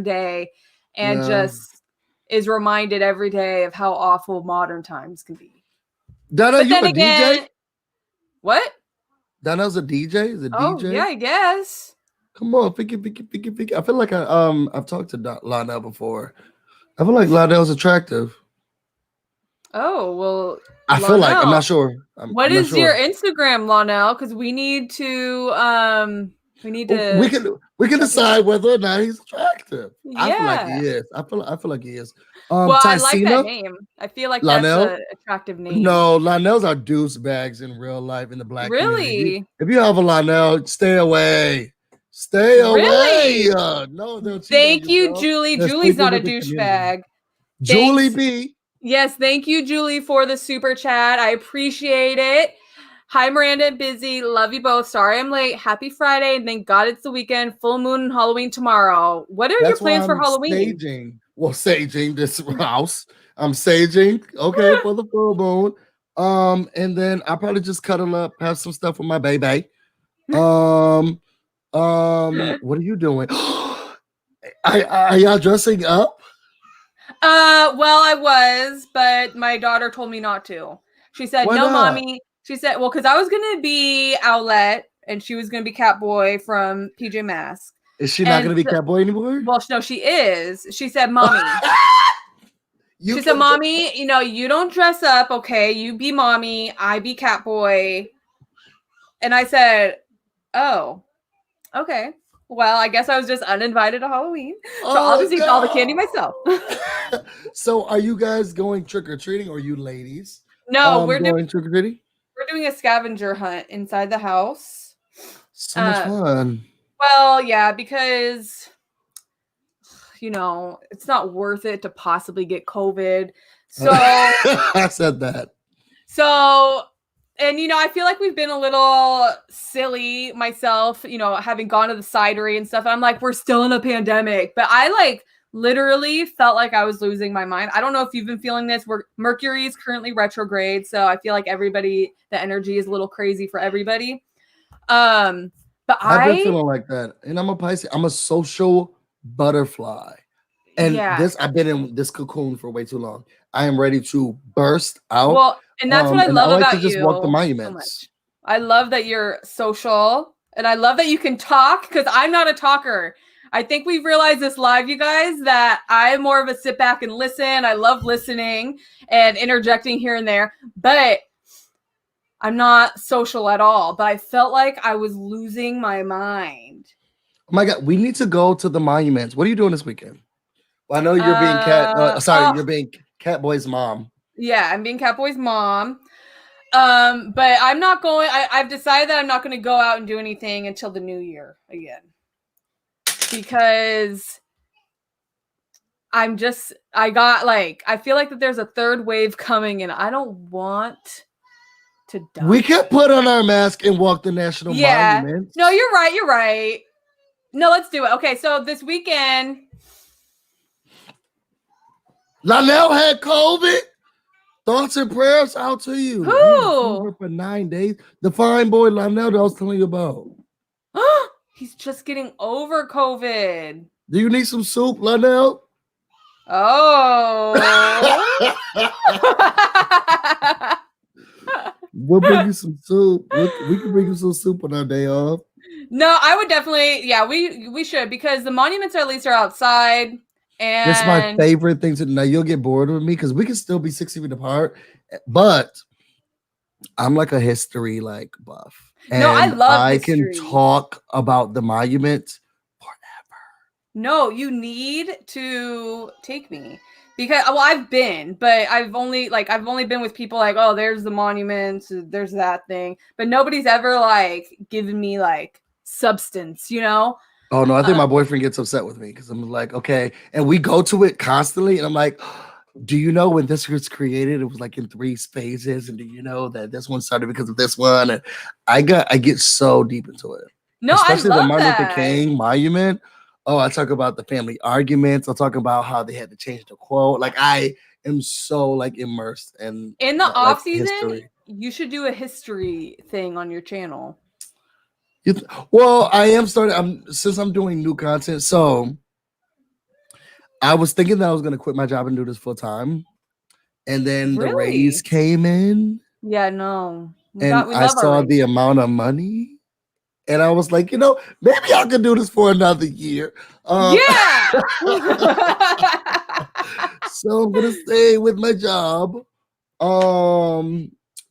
day and just is reminded every day of how awful modern times can be. Donna, you a DJ? What? Donna's a DJ? Is a DJ? Yeah, I guess. Come on, pick. I feel like I've talked to Lionel before. I feel like Lionel's attractive. Oh, well. I feel like, I'm not sure. What is your Instagram, Lionel? Because we need to we can decide whether or not he's attractive. Yeah. I feel like he is. I feel like he is. Well, I like that name. I feel like Lionel? That's an attractive name. No, Lionel's are douchebags in real life in the black community. If you have a Lionel, stay away. Stay away. No, thank you, Julie. Julie's not a douchebag. Julie B. Yes, thank you, Julie, for the super chat. I appreciate it. Hi, Miranda and Busy. Love you both. Sorry I'm late. Happy Friday. And thank God it's the weekend. Full moon and Halloween tomorrow. What are your plans for Halloween? Saging this house. I'm saging. Okay, for the full moon. And then I'll probably just cuddle up, have some stuff with my baby. What are you doing? Are y'all dressing up? Well, I was, but my daughter told me not to. She said, "No, mommy." She said, "Well, because I was gonna be Owlette, and she was gonna be Catboy from PJ Masks." Is she not gonna be Catboy anymore? Well, no, she is. She said, "Mommy." She said, "Mommy, you don't dress up, okay? You be mommy, I be Catboy." And I said, "Oh, okay. Well, I guess I was just uninvited to Halloween. So I'll just eat all the candy myself." So are you guys going trick-or-treating, or you ladies? No, we're going trick-or-treating? We're doing a scavenger hunt inside the house. So much fun. Well, yeah, because it's not worth it to possibly get COVID. So I said that. So, and I feel like we've been a little silly myself, having gone to the cidery and stuff. And I'm like, we're still in a pandemic, but I literally felt like I was losing my mind. I don't know if you've been feeling this. Mercury is currently retrograde, so I feel like the energy is a little crazy for everybody. But I've been feeling like that, and I'm a Pisces. I'm a social butterfly, and I've been in this cocoon for way too long. I am ready to burst out. Well, and that's what I love about to just you. walk the monuments. So I love that you're social, and I love that you can talk, because I'm not a talker. I think we've realized this live, you guys, that I'm more of a sit back and listen. I love listening and interjecting here and there, but I'm not social at all. But I felt like I was losing my mind. Oh my God, we need to go to the monuments. What are you doing this weekend? Well, I know you're being you're being Catboy's mom. Yeah, I'm being Catboy's mom. But I'm not going. I've decided that I'm not going to go out and do anything until the new year again. Because I feel like that there's a third wave coming, and I don't want to die. We can put on our mask and walk the national monuments. No, you're right. No, let's do it. Okay, so this weekend, Lionel had COVID. Thoughts and prayers out to you. Who? For 9 days. The fine boy Lionel that I was telling you about. He's just getting over COVID. Do you need some soup, Lionel? Oh. We'll bring you some soup. We can bring you some soup on our day off. No, I would definitely. Yeah, we should, because the monuments at least are outside. And that's my favorite thing to. Now you'll get bored with me because we can still be 6 feet apart, but I'm like a history buff. And no, I love history. Can talk about the monument forever. No, you need to take me, because I've been, but I've only been with people like, oh, there's the monuments, there's that thing, but nobody's ever given me substance, you know. Oh no, I think my boyfriend gets upset with me because I'm like, okay, and we go to it constantly, and I'm like, do you know when this was created? It was in 3 phases, and do you know that this one started because of this one? And I get so deep into it. No, especially I love the Martin Luther King monument. Oh, I talk about the family arguments. I'll talk about how they had to change the quote. I am so immersed in the off season. History. You should do a history thing on your channel. Well, I am starting. Since I'm doing new content, so I was thinking that I was going to quit my job and do this full time, and then the raise came in. Yeah, no. I saw the amount of money, and I was like, maybe I could do this for another year. Yeah. So I'm gonna stay with my job.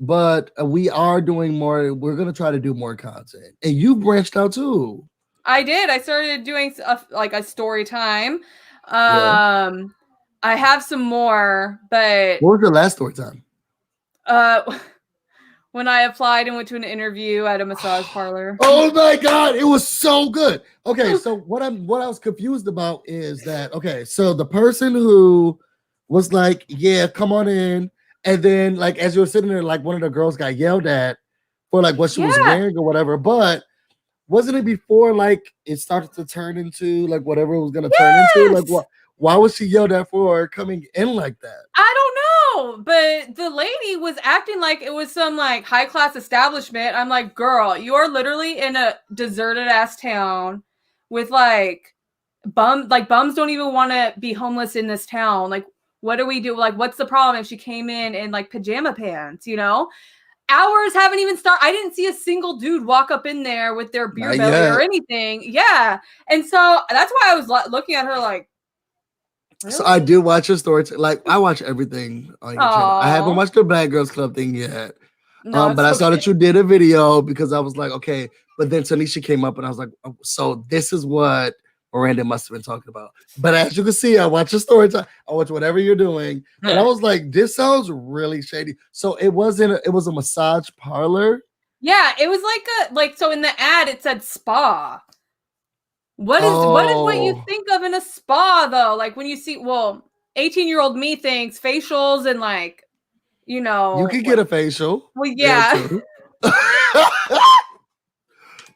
But we are doing more. We're gonna try to do more content, and you branched out too. I did. I started doing a story time. I have some more, but what was your last story time? When I applied and went to an interview at a massage parlor. Oh my God, it was so good. Okay, so what I was confused about is that so the person who was like, yeah, come on in. And then, as you were sitting there, one of the girls got yelled at for what she was wearing or whatever. But wasn't it before it started to turn into whatever it was gonna turn into? Why was she yelled at for coming in like that? I don't know, but the lady was acting like it was some high class establishment. I'm like, girl, you are literally in a deserted ass town with bums. Bums don't even want to be homeless in this town. What do we do? What's the problem if she came in pajama pants, Hours haven't even started. I didn't see a single dude walk up in there with their beer belly or anything. Yeah. And so that's why I was looking at her really? So I do watch your story. I watch everything on your channel. I haven't watched the Bad Girls Club thing yet. No, but I saw that you did a video because I was like, okay. But then Tanisha came up and I was like, oh, so this is what Miranda must have been talking about. But as you can see, I watch your story time. I watch whatever you're doing. And I was like, this sounds really shady. So it was a massage parlor. Yeah, it was so in the ad it said spa. What is what you think of in a spa though? When you see 18-year-old me thinks facials and you can get a facial. Well, yeah.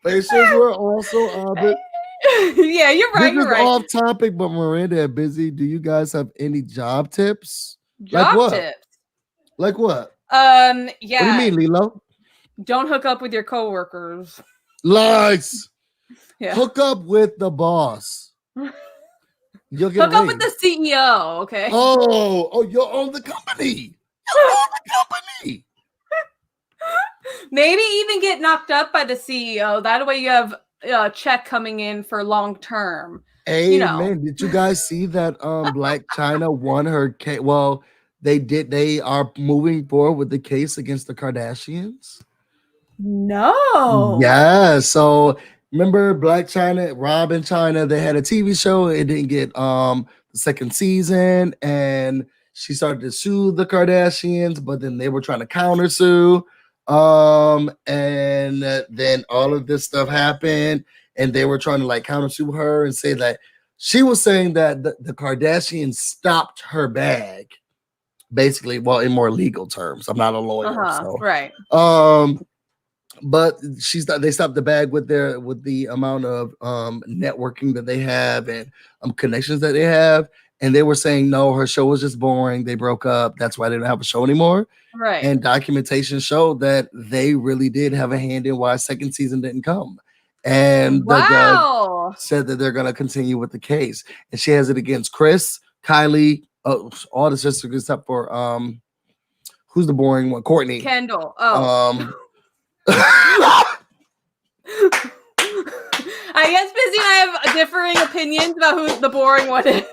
Facials were also Yeah, you're right. This You're is right. off topic, but Miranda and Busy, do you guys have any job tips? Like Job what? tips. Like what? What do you Yeah. mean, Lilo? Don't hook up with your coworkers. Lies. Yeah. Hook up with the boss. You'll get a Hook up with ring. the CEO, okay? Oh, you own the company. You own the company. Maybe even get knocked up by the CEO. That way you have a check coming in for long term. Amen. Did you guys see that Black China won her case? Well, they did. They are moving forward with the case against the Kardashians. No. Yeah. So remember Black China, Rob and China, they had a TV show. It didn't get the second season, and she started to sue the Kardashians, but then they were trying to counter sue. And then all of this stuff happened, and they were trying to like counter sue her and say that she was saying that the Kardashians stopped her bag, basically. Well, in more legal terms. I'm not a lawyer, so right. But they stopped the bag with the amount of networking that they have and connections that they have, and they were saying no, her show was just boring. They broke up. That's why they don't have a show anymore. Right. And documentation showed that they really did have a hand in why second season didn't come. And the judge said that they're going to continue with the case, and she has it against Chris, Kylie, all the sisters except for who's the boring one, Courtney, Kendall. I guess Busy and I have differing opinions about who the boring one is.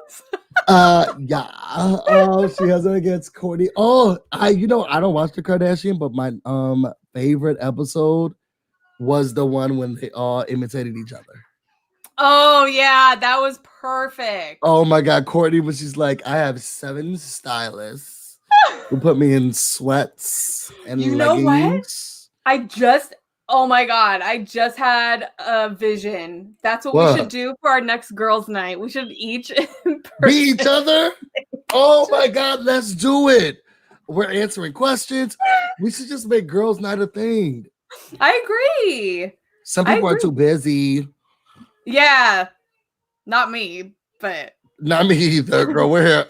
She has it against Courtney. I don't watch the Kardashian, but my favorite episode was the one when they all imitated each other. Oh yeah, that was perfect. Oh my god, Courtney was just like, I have 7 stylists who put me in sweats and leggings. Oh my god, I just had a vision. That's what we should do for our next girls' night. We should each be each other. Oh my god, let's do it. We're answering questions. We should just make girls' night a thing. I agree. Some people are too busy. Yeah, not me, but not me either, girl. We're here.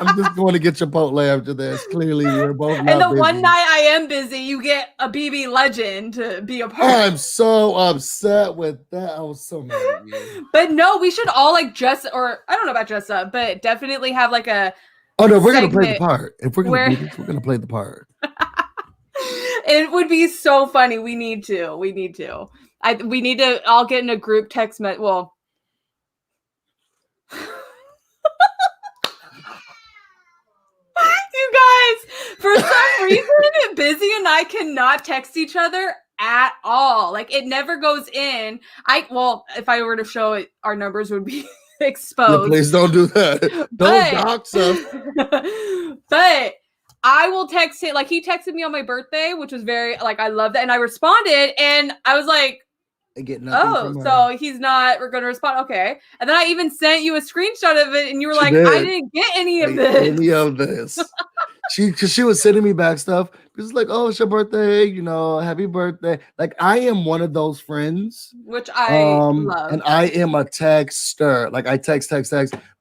I'm just going to get Chipotle after this. Clearly, we're both not and the busy. one night I am busy, you get a BB legend to be a part. I'm so upset with that. I was so mad at you. But no, we should all like dress, or I don't know about dress up, but definitely have like a. Oh no, we're gonna play the part. If we're gonna do this, we're gonna play the part. It would be so funny. We need to. We need to all get in a group text. Well. You guys, for some reason, Busy and I cannot text each other at all. Like it never goes in. If I were to show it, our numbers would be exposed. Yeah, please don't do that. Don't dox us. But I will text him. Like he texted me on my birthday, which was very like I love that, and I responded, and I was like, so he's not going to respond. Okay. And then I even sent you a screenshot of it and you were I didn't get any of this. She was sending me back stuff. It's like, oh, it's your birthday, happy birthday. Like I am one of those friends. Which I love. And I am a texter. Like I text,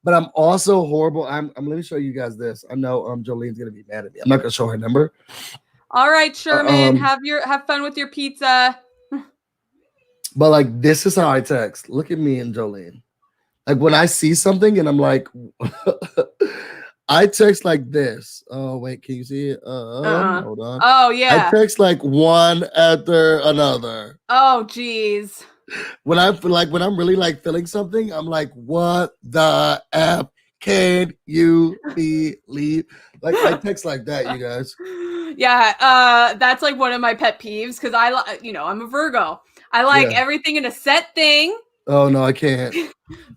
but I'm also horrible. I'm going to show you guys this. I know Jolene's going to be mad at me. I'm not going to show her number. All right, Sherman, have fun with your pizza. But like this is how I text. Look at me and Jolene. Like when I see something and I'm like, I text like this. Oh wait, can you see it? Hold on. Oh yeah. I text like one after another. Oh geez. When I'm really like feeling something, I'm like, what the F can you believe? Like I text like that, you guys. Yeah, that's like one of my pet peeves because I'm a Virgo. I like everything in a set thing. Oh no, I can't.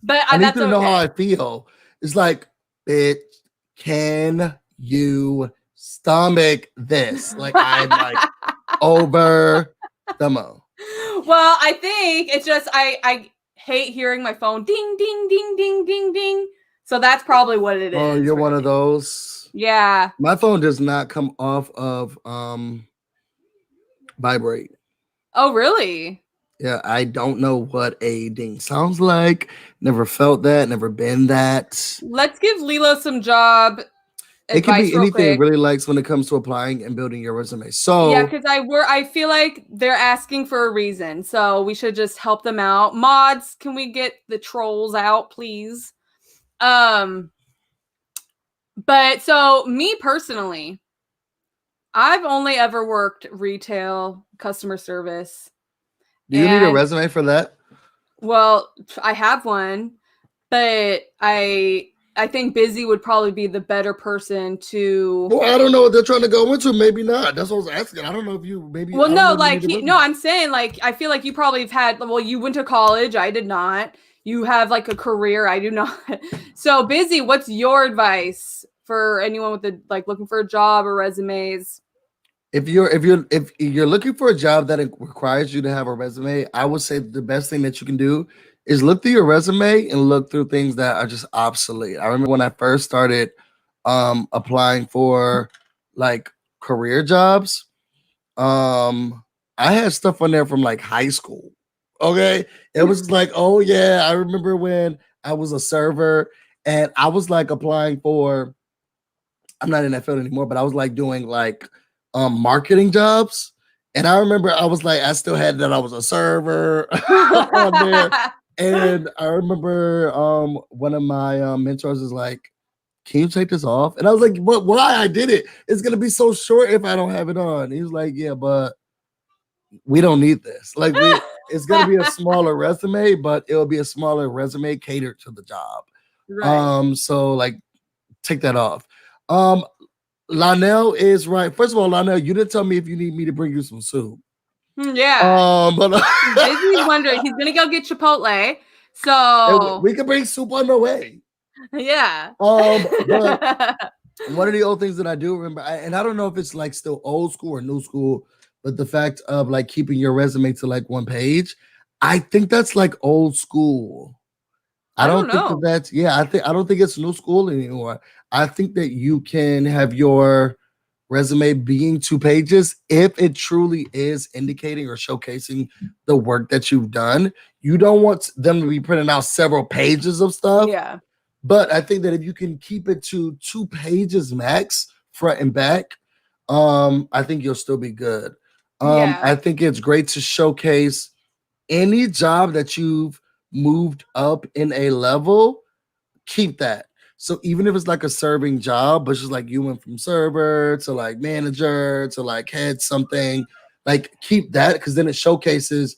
But I need to know how I feel. It's like, bitch, can you stomach this? Like I'm like over the moon. Well, I think it's just I hate hearing my phone ding ding ding ding ding ding. So that's probably what it is. Oh, you're one of those. Yeah. My phone does not come off of vibrate. Oh, really? Yeah, I don't know what a ding sounds like. Never felt that, never been that. Let's give Lilo some job It can advice be real anything it quick. really likes when it comes to applying and building your resume. Yeah, So because I feel like they're asking for a reason, so we should just help them out. Mods, can we get the trolls out, please? Um, but so me personally, I've only ever worked retail customer service, do you need a and resume for that? well, I have one, but I think Busy would probably be the better person to. Well, I don't know what they're trying to go into. Maybe not. That's what I was asking. I don't know if you maybe Well, I don't know no, if you like need a no, resume. I'm saying like I feel like you probably have had. Well, you went to college. I did not. You have like a career. I do not. So Busy, what's your advice for anyone with the like looking for a job or resumes? If you're looking for a job that requires you to have a resume, I would say the best thing that you can do is look through your resume and look through things that are just obsolete. I remember when I first started applying for like career jobs, um I had stuff on there from like high school. Okay. It was just like, oh yeah, I remember when I was a server and I was like applying for, I'm not in that field anymore, but I was like doing like marketing jobs. And I remember I was like, I still had that I was a server on there. And I remember one of my mentors is like, can you take this off? And I was like, what? Why? I did it. It's gonna be so short if I don't have it on. He was like, yeah, but we don't need this. Like it's gonna be a smaller resume, but it'll be a smaller resume catered to the job. Right. So like take that off. Um, Lionel is right. First of all, Lionel, you didn't tell me if you need me to bring you some soup. Yeah. But Busy's wondering. He's gonna go get Chipotle. So we can bring soup on the way. yeah. But one of the old things that I do remember, and I don't know if it's like still old school or new school, but the fact of like keeping your resume to like one page, I think that's like old school. I I don't don't think that know. that's yeah. I don't think it's new school anymore. I think that you can have your resume being 2 pages if it truly is indicating or showcasing the work that you've done. You don't want them to be printing out several pages of stuff, Yeah. but I think that if you can keep it to 2 pages max, front and back, I think you'll still be good. Yeah. I think it's great to showcase any job that you've moved up in a level, keep that. So even if it's like a serving job, but just like you went from server to like manager to like head something, like keep that because then it showcases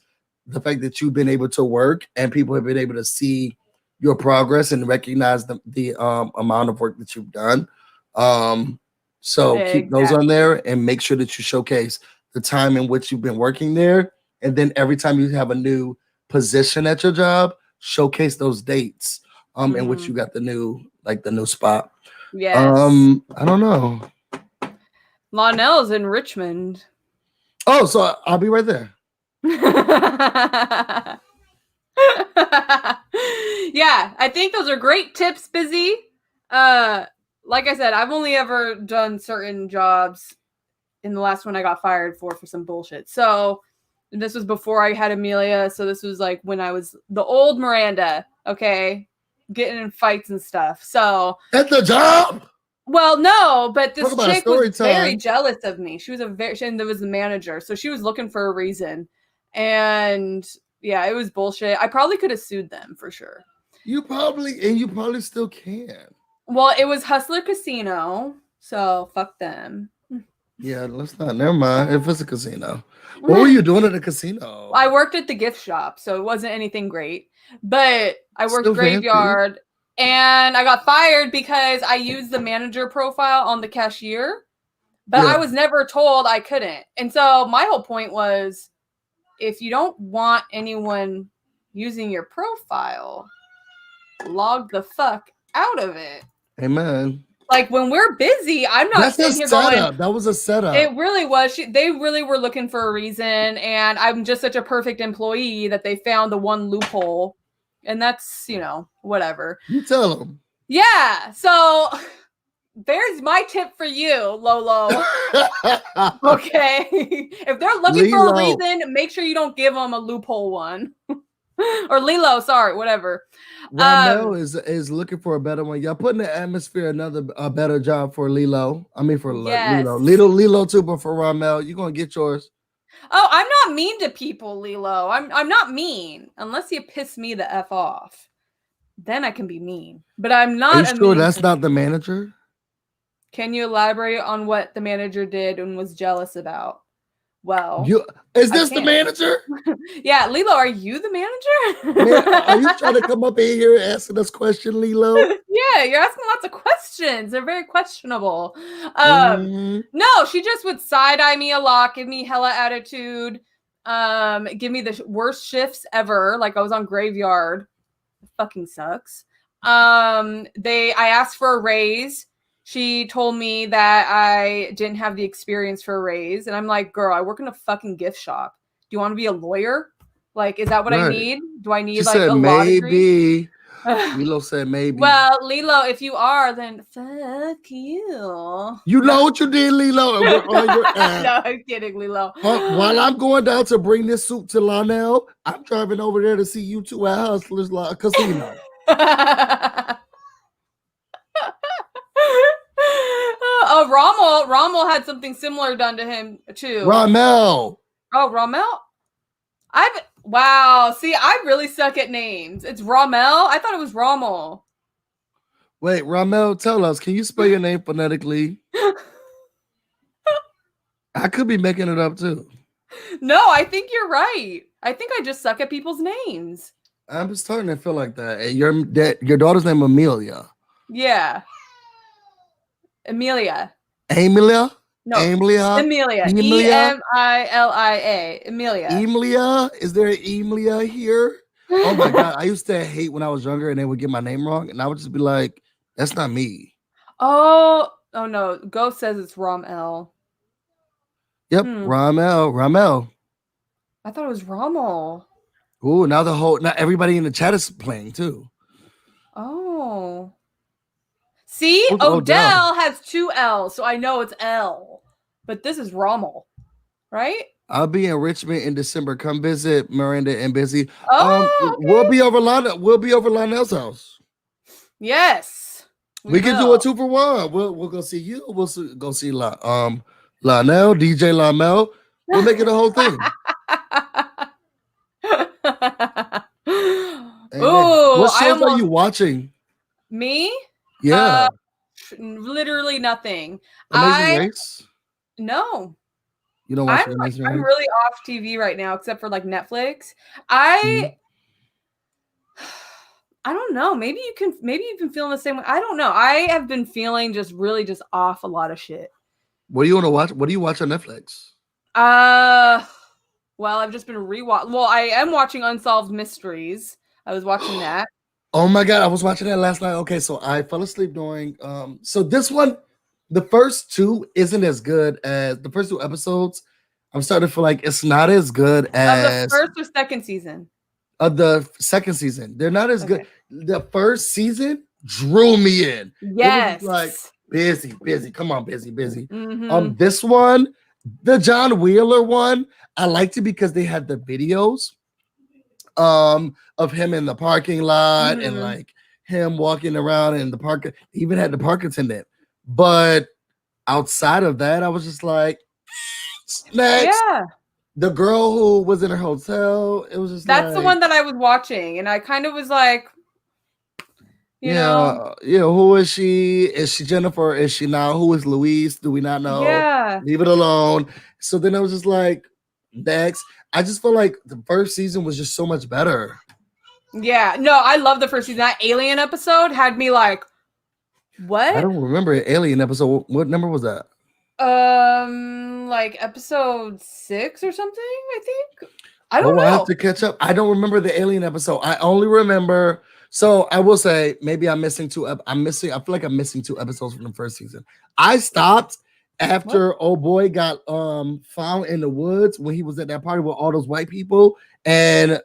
the fact that you've been able to work and people have been able to see your progress and recognize the amount of work that you've done. So keep those on Exactly. there and make sure that you showcase the time in which you've been working there. And then every time you have a new position at your job, showcase those dates in which you got the new spot. Yes. I don't know. Lionel's in Richmond. Oh, so I'll be right there. Yeah, I think those are great tips, Busy. Like I said, I've only ever done certain jobs. In the last one I got fired for some bullshit. So this was before I had Amelia. So this was like when I was the old Miranda, okay, getting in fights and stuff. So At the job. well, no, but Talk this about a chick was story very time. jealous of me. She was and there was the manager, so she was looking for a reason. And yeah, it was bullshit. I probably could have sued them for sure. You probably still can. Well, it was Hustler Casino, so fuck them. Yeah, let's not. Never mind. If it's a casino, what were you doing at a casino? I worked at the gift shop, so it wasn't anything great. But I worked Still fancy. graveyard and I got fired because I used the manager profile on the cashier, but I Yeah. was never told I couldn't. And so my whole point was if you don't want anyone using your profile, log the fuck out of it. Amen. Like when we're busy, I'm not That's a sitting here going, setup. That was a setup. it really was. They really were looking for a reason, and I'm just such a perfect employee that they found the one loophole, and that's whatever. You tell them. Yeah. So there's my tip for you, Lolo. Okay. If they're looking for a reason, make sure you don't give them a loophole one. Or Lilo, sorry, whatever. Ramel is looking for a better one. Y'all put in the atmosphere a better job for Lilo. I mean for Lilo. Lilo too, but for Ramel, you're gonna get yours. Oh, I'm not mean to people, Lilo. I'm not mean unless you piss me the F off. Then I can be mean. But I'm not. Are you sure that's not the manager? Can you elaborate on what the manager did and was jealous about? Well, is this the manager? Yeah, Lilo, are you the manager? Man, are you trying to come up in here asking us questions, Lilo? Yeah, you're asking lots of questions. They're very questionable. No, she just would side-eye me a lot, give me hella attitude, give me the worst shifts ever. Like I was on Graveyard. It fucking sucks. I asked for a raise. She told me that I didn't have the experience for a raise. And I'm like, girl, I work in a fucking gift shop. Do you want to be a lawyer? Like, is that what I need? Do I need she like said, a law degree? Lilo said maybe. Well, Lilo, if you are, then fuck you. You know what you did, Lilo, and we're on your ass. No, I'm kidding, Lilo. While I'm going down to bring this soup to Lionel, I'm driving over there to see you two at Hustlers Casino. Oh, Rommel had something similar done to him too. Ramel. Oh, Rommel? Wow. See, I really suck at names. It's Rommel? I thought it was Rommel. Wait, Rommel, tell us, can you spell your name phonetically? I could be making it up too. No, I think you're right. I think I just suck at people's names. I'm starting to feel like that. And your daughter's name Amelia. Yeah. Amelia. Amelia? No. Amelia. Emilia. Amelia. Emilia? Is there an Emilia here? Oh my God. I used to hate when I was younger and they would get my name wrong. And I would just be like, that's not me. Oh no. Ghost says it's Rommel. Yep. Rommel. I thought it was Rommel. Ooh, now everybody in the chat is playing too. Oh. See, Odell has 2 L's, so I know it's L. But this is Rommel, right? I'll be in Richmond in December. Come visit Maranda and Busy. Okay. We'll be over Lionel's house. Yes. We can do a 2-for-1. We'll go see you. We'll go see Lionel, DJ Lamel. We'll make it a whole thing. Ooh, what shows are you watching? Me? Yeah. Literally nothing. Amazing Race? No. You don't watch Amazing Race? I'm really off TV right now, except for like Netflix. I don't know. Maybe you've been feeling the same way. I don't know. I have been feeling just off a lot of shit. What do you want to watch? What do you watch on Netflix? Well, I've just been rewatching. Well, I am watching Unsolved Mysteries. I was watching that. Oh my God, I was watching that last night. Okay, so I fell asleep during so this one, the first 2 isn't as good as the first 2 episodes. I'm starting to feel like it's not as good as the first or second season. Of the second season. They're not as good. The first season drew me in. Yes. It was like busy. Come on, busy. Mm-hmm. This one, the John Wheeler one, I liked it because they had the videos of him in the parking lot and like him walking around in the park. Even had the park attendant. But outside of that, I was just like, next. Yeah. The girl who was in her hotel, it was just that's the one that I was watching, and I kind of was like, you know, who is she? Is she Jennifer? Is she not? Who is Louise? Do we not know? Yeah, leave it alone. So then I was just like, next. I just feel like the first season was just so much better. Yeah, no, I love the first season. That alien episode had me like, what? I don't remember an alien episode. What number was that? Like episode 6 or something, I think. I don't know. I have to catch up. I don't remember the alien episode. I only remember. So I will say maybe I'm missing 2. I feel like I'm missing 2 episodes from the first season. I stopped after old boy got found in the woods when he was at that party with all those white people, and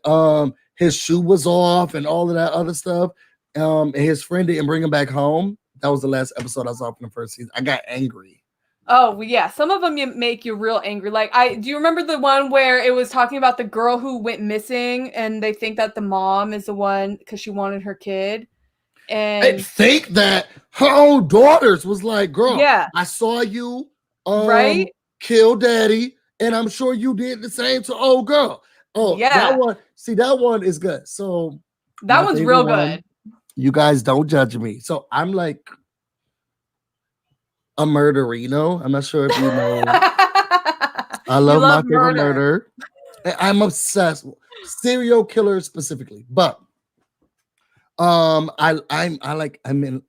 his shoe was off and all of that other stuff. And his friend didn't bring him back home. that was the last episode I saw from the first season. I got angry. Oh yeah, some of them make you real angry. Like do you remember the one where it was talking about the girl who went missing and they think that the mom is the one because she wanted her kid? And I think that her own daughters was like, girl, yeah, I saw you right? kill daddy, and I'm sure you did the same to old girl. Oh, Yeah. that one. See, that one is good. So That one's real good. You guys don't judge me. So I'm like a murderino. I'm not sure if you know. I love my favorite murder. I'm obsessed with serial killers specifically, but I'm in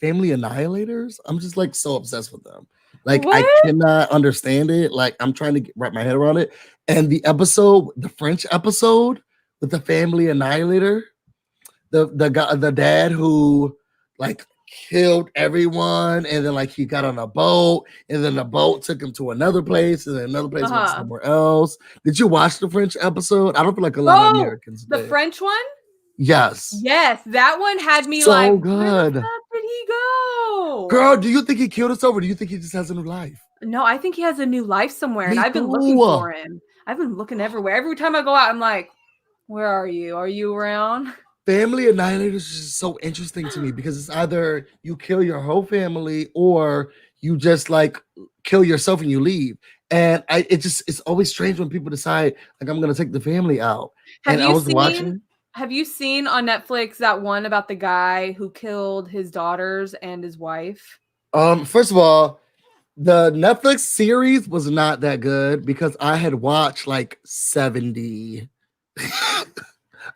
family annihilators. I'm just like so obsessed with them. Like what? I cannot understand it. Like I'm trying to wrap my head around it. And the French episode with the family annihilator, the guy, the dad who like killed everyone, and then like he got on a boat, and then the boat took him to another place, and then another place went somewhere else. Did you watch the French episode? I don't feel like a lot of Americans did. The French one? Yes. Yes, that one had me so like, good. Where the fuck did he go? Girl, do you think he killed himself, or do you think he just has a new life? No, I think he has a new life somewhere, and I've been looking for him. I've been looking everywhere. Every time I go out, I'm like, where are you? Are you around? Family Annihilators is just so interesting to me because it's either you kill your whole family or you just like kill yourself and you leave. And it's always strange when people decide like I'm gonna take the family out. Have you seen on Netflix that one about the guy who killed his daughters and his wife? First of all, the Netflix series was not that good because I had watched like 70.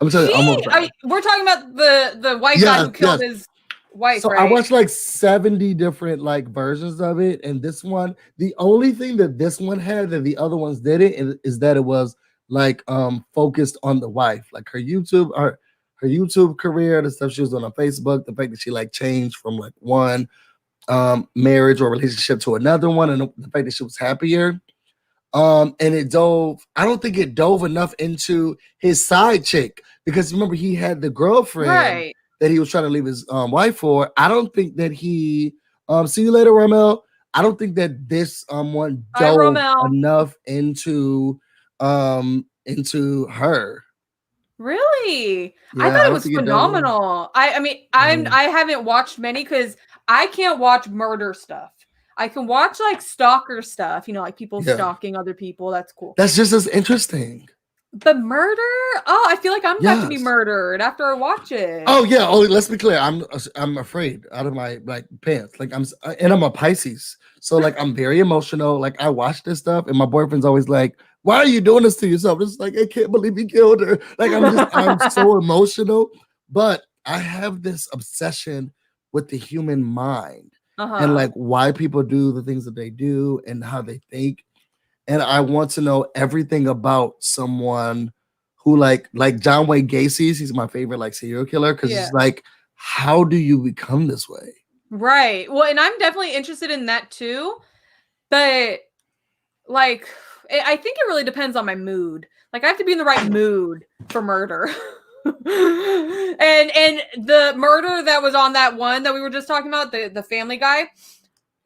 I'm telling you, we're talking about the white guy who killed his wife. So right? I watched like 70 different like versions of it, and this one, the only thing that this one had that the other ones didn't is that it was like focused on the wife, like her YouTube career, the stuff she was doing on Facebook, the fact that she like changed from like one marriage or relationship to another one, and the fact that she was happier. And I don't think it dove enough into his side chick because remember he had the girlfriend that he was trying to leave his wife for. I don't think that he see you later, Ramel. I don't think that this one dove enough into her. Really? Yeah, I thought it was phenomenal. I mean, I haven't watched many because I can't watch murder stuff. I can watch like stalker stuff, like people stalking other people. That's cool. That's just as interesting. The murder? Oh, I feel like I'm about to be murdered after I watch it. Oh yeah. Oh, let's be clear. I'm afraid out of my like pants. Like I'm a Pisces, so like I'm very emotional. Like I watch this stuff, and my boyfriend's always like, "Why are you doing this to yourself?" It's like I can't believe he killed her. Like I'm so emotional. But I have this obsession with the human mind. And like why people do the things that they do and how they think. And I want to know everything about someone who like John Wayne Gacy's. He's my favorite like serial killer because it's like, how do you become this way? Right. Well, and I'm definitely interested in that too. But like, I think it really depends on my mood. Like I have to be in the right mood for murder. and the murder that was on that one that we were just talking about, the family guy,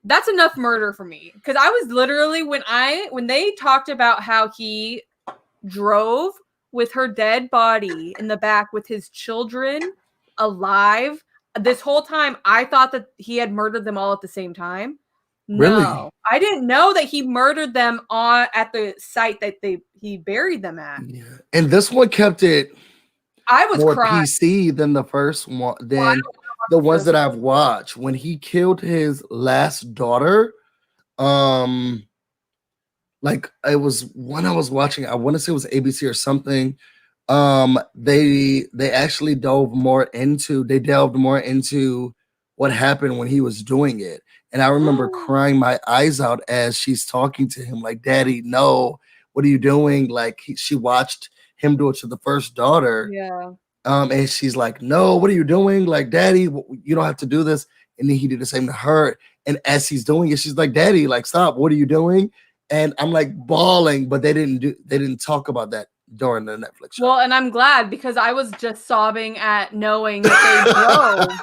that's enough murder for me because I was literally when they talked about how he drove with her dead body in the back with his children alive, this whole time I thought that he had murdered them all at the same time. Really? No, I didn't know that he murdered them at the site that he buried them at. Yeah. And this one kept it I was more crying. PC than the first one, than the ones that I've watched. When he killed his last daughter, like it was one I was watching. I want to say it was ABC or something. They actually delved more into what happened when he was doing it. And I remember crying my eyes out as she's talking to him, like, "Daddy, no, what are you doing?" Like she watched him do it to the first daughter. Yeah. And she's like, "No, what are you doing? Like, Daddy, you don't have to do this." And then he did the same to her. And as he's doing it, she's like, "Daddy, like, stop. What are you doing?" And I'm like bawling, but they didn't talk about that during the Netflix show. Well, and I'm glad because I was just sobbing at knowing that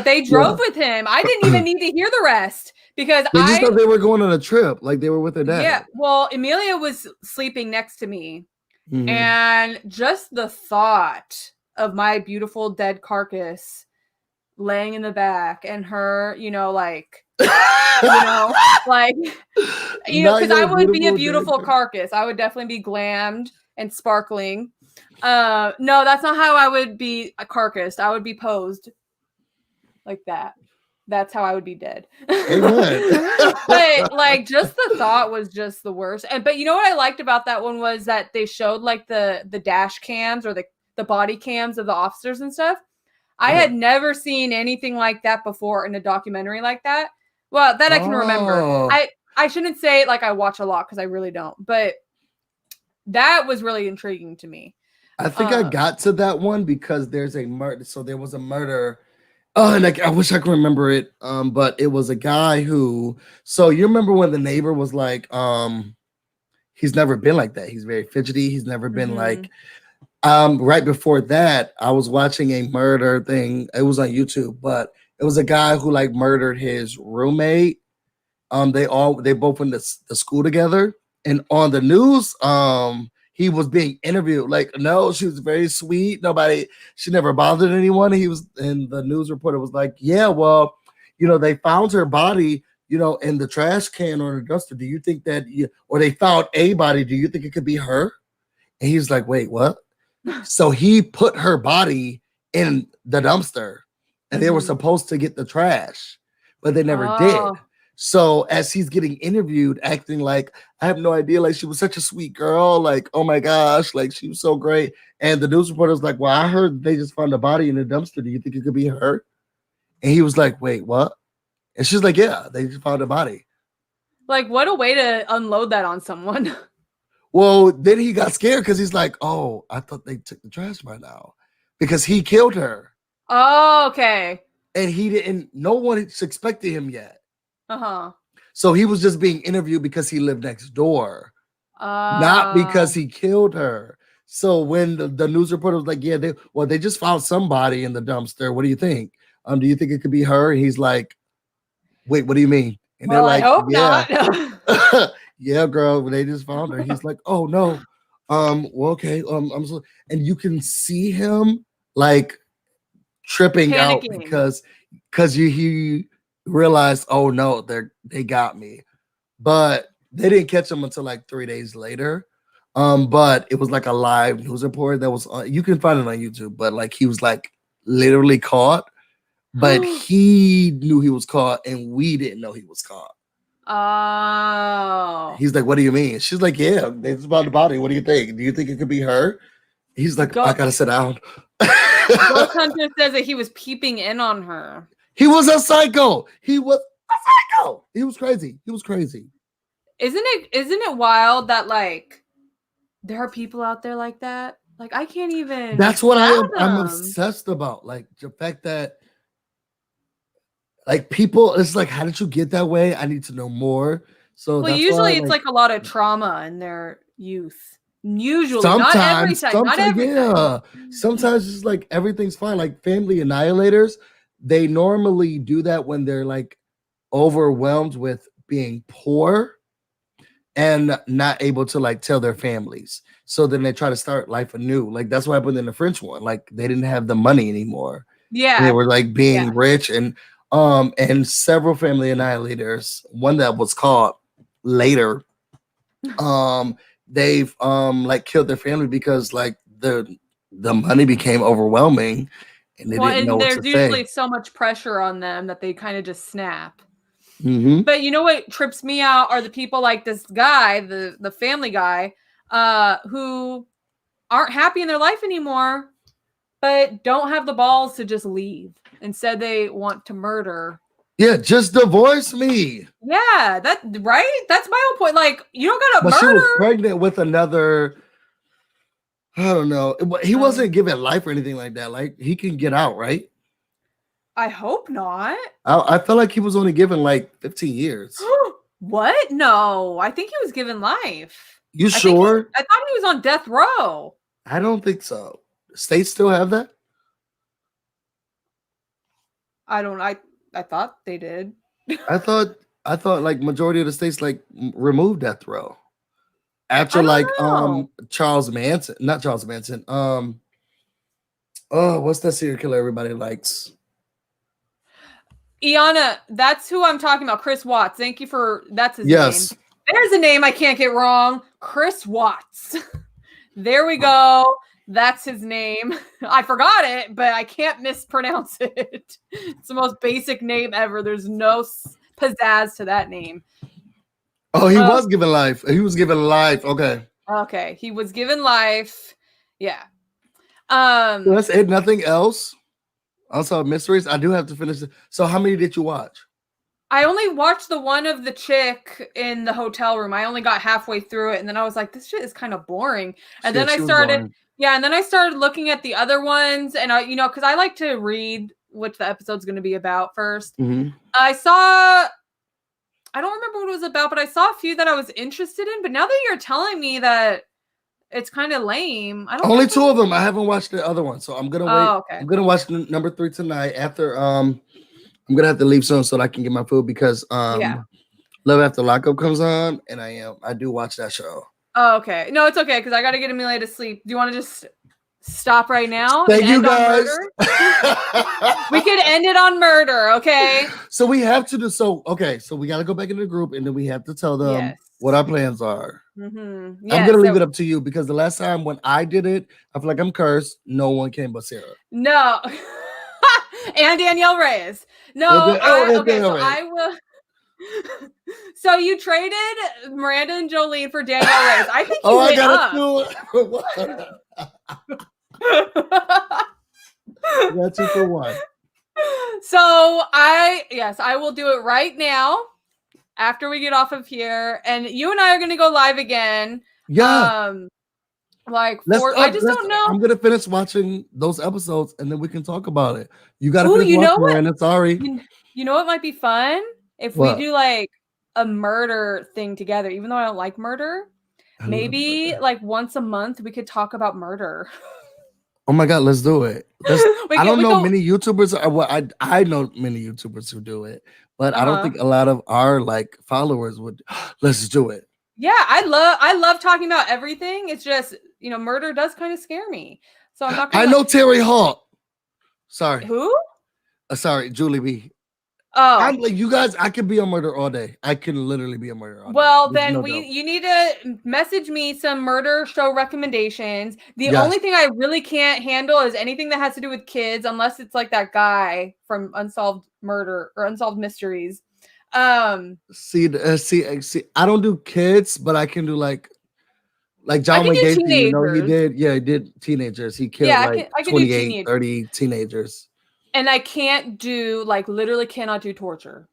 they drove with him. I didn't even need to hear the rest because they just thought they were going on a trip, like they were with their dad. Yeah, well, Emilia was sleeping next to me, and just the thought of my beautiful dead carcass laying in the back and her, like, because I would be a beautiful carcass. I would definitely be glammed and sparkling. No, that's not how I would be a carcass. I would be posed like that. That's how I would be dead. But like, just the thought was just the worst. But you know what I liked about that one was that they showed like the dash cams or the body cams of the officers and stuff. I had never seen anything like that before in a documentary like that. Well, that I can remember. I shouldn't say it like I watch a lot because I really don't. But that was really intriguing to me. I think I got to that one because there's a murder. So there was a murder. Oh, and I wish I could remember it. But it was a guy who. So you remember when the neighbor was like, he's never been like that. He's very fidgety. He's never been like. Right before that, I was watching a murder thing. It was on YouTube, but it was a guy who like murdered his roommate. They both went to school together, and on the news, he was being interviewed. Like, no, she was very sweet. She never bothered anyone. And the news reporter was like, yeah, well, they found her body, in the trash can or the dumpster. Do you think that, or they found a body? Do you think it could be her? And he's like, wait, what? So he put her body in the dumpster, and they were supposed to get the trash, but they never did. So as he's getting interviewed, acting like, I have no idea, like she was such a sweet girl, like, oh my gosh, like she was so great. And the news reporter was like, well, I heard they just found a body in the dumpster. Do you think it could be her? And he was like, wait, what? And she's like, yeah, they just found a body. Like, what a way to unload that on someone. Well, then he got scared because he's like, oh, I thought they took the trash by now because he killed her. Oh, okay. And no one expected him yet. So he was just being interviewed because he lived next door, not because he killed her. So when the news reporter was like, yeah, they just found somebody in the dumpster. What do you think? Do you think it could be her? And he's like, wait, what do you mean? And they're like, I hope not. Yeah, girl, they just found her. He's like, oh no. Well, okay. I'm so, and you can see him like tripping out because he realized, oh no, they got me. But they didn't catch him until like 3 days later. But it was like a live news report that was you can find it on YouTube, but like he was like literally caught, but he knew he was caught and we didn't know he was caught. Oh. He's like, what do you mean? She's like, yeah, they just found the body. What do you think? Do you think it could be her? He's like, I gotta sit down. Ghost Hunter says that he was peeping in on her. He was a psycho. He was a psycho. He was crazy. Isn't it wild that like there are people out there like that? Like I can't even. That's what I'm obsessed about. Like the fact that like people, it's like, how did you get that way? I need to know more. So well, usually it's like a lot of trauma in their youth. Usually, not every time. Not every time. Sometimes it's like everything's fine. Like family annihilators, they normally do that when they're like overwhelmed with being poor and not able to like tell their families. So then they try to start life anew. Like that's what happened in the French one. Like they didn't have the money anymore. Yeah. They were like being rich and several family annihilators, one that was caught later, they've like killed their family because like the money became overwhelming and they didn't know what to say. There's usually so much pressure on them that they kind of just snap. But you know what trips me out are the people like this guy, the family guy, who aren't happy in their life anymore, but don't have the balls to just leave. Instead, they want to murder. Yeah, just divorce me. Yeah, that's right. That's my whole point. Like, you don't gotta murder. She was pregnant with another. I don't know. He wasn't given life or anything like that. Like, he can get out, right? I hope not. I felt like he was only given like 15 years. What? No, I think he was given life. You sure? I thought he was on death row. I don't think so. States still have that? I thought they did. I thought like majority of the states like removed death row after like know. Charles Manson, not Charles Manson. Oh, what's that serial killer everybody likes? Iana, that's who I'm talking about. Chris Watts. Thank you for that's his Yes. name. There's a name I can't get wrong. Chris Watts. There we go. That's his name. I forgot it, but I can't mispronounce it. It's the most basic name ever. There's no pizzazz to that name. Oh, he was given life. He was given life. Okay. Okay. He was given life. Yeah. So that's it. Nothing else. Also, mysteries. I do have to finish it. So, how many did you watch? I only watched the one of the chick in the hotel room. I only got halfway through it, and then I was like, "This shit is kind of boring." And then I started, and then I started looking at the other ones, and I, because I like to read what the episode's going to be about 1st. Mm-hmm. I don't remember what it was about, but I saw a few that I was interested in. But now that you're telling me that it's kind of lame, I don't. Only 2 of them. I haven't watched the other one, so I'm gonna wait. Okay. I'm gonna watch number 3 tonight. After I'm gonna have to leave soon so that I can get my food because Love After Lockup comes on, and I do watch that show. Oh, okay. No, it's okay because I got to get Amelia to sleep. Do you want to just stop right now? Thank you guys. We could end it on murder, okay? So we have to do so. Okay, so we got to go back in the group, and then we have to tell them what our plans are. Mm-hmm. I'm gonna leave it up to you because the last time when I did it, I feel like I'm cursed. No one came but Sarah. No. And Danielle Reyes. No. Okay, so I will. So you traded Miranda and Jolene for Danielle Reyes. I think you went up. I got 2 for 1. So I will do it right now after we get off of here, and you and I are going to go live again. Yeah. I just don't know. I'm gonna finish watching those episodes, and then we can talk about it. You gotta finish watching, Miranda. Sorry. You know what might be fun if we do like a murder thing together. Even though I don't like murder, maybe like once a month we could talk about murder. Oh my god, let's do it. I don't know many YouTubers. I know many YouTubers who do it, but I don't think a lot of our like followers would. Let's do it. Yeah, I love talking about everything. It's just murder does kind of scare me, so I'm not. I know Terry Hall. Sorry. Who? Sorry, Julie B. Oh, I'm like you guys. I could be a murder all day. I can literally be a murder all day. Well, then you need to message me some murder show recommendations. The only thing I really can't handle is anything that has to do with kids, unless it's like that guy from Unsolved Murder or Unsolved Mysteries. See, I don't do kids, but I can do like John Wayne Gacy. He did teenagers. He killed like 28, 30 teenagers. And I can't do literally cannot do torture.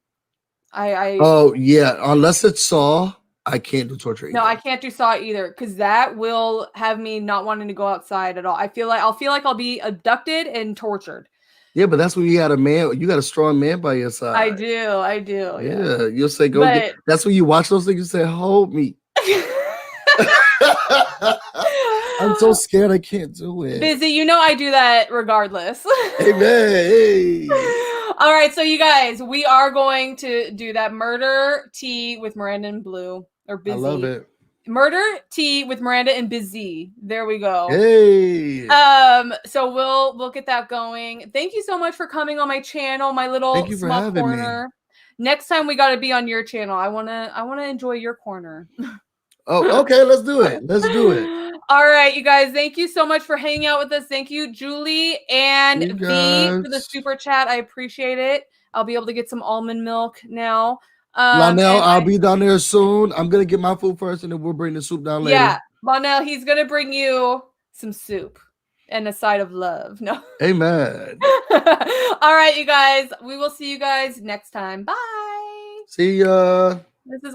Unless it's Saw, I can't do torture either. No, I can't do Saw either because that will have me not wanting to go outside at all. I'll feel like I'll be abducted and tortured. Yeah, but that's when you got a man. You got a strong man by your side. I do. Yeah, you'll say go. That's when you watch those things. You say, "Hold me." I'm so scared. I can't do it. Busy, I do that regardless. Amen. Hey. All right, so you guys, we are going to do that murder tea with Miranda and Blue or Busy. I love it. Murder tea with Miranda and Busy. There we go. Hey. So we'll get that going. Thank you so much for coming on my channel, my little small corner. Next time we got to be on your channel. I wanna enjoy your corner. Oh, okay. Let's do it. All right, you guys. Thank you so much for hanging out with us. Thank you, Julie and V, for the super chat. I appreciate it. I'll be able to get some almond milk now. Lionel, I'll be down there soon. I'm gonna get my food first, and then we'll bring the soup down later. Yeah, Lionel, he's gonna bring you some soup and a side of love. No. Amen. All right, you guys. We will see you guys next time. Bye. See ya. This is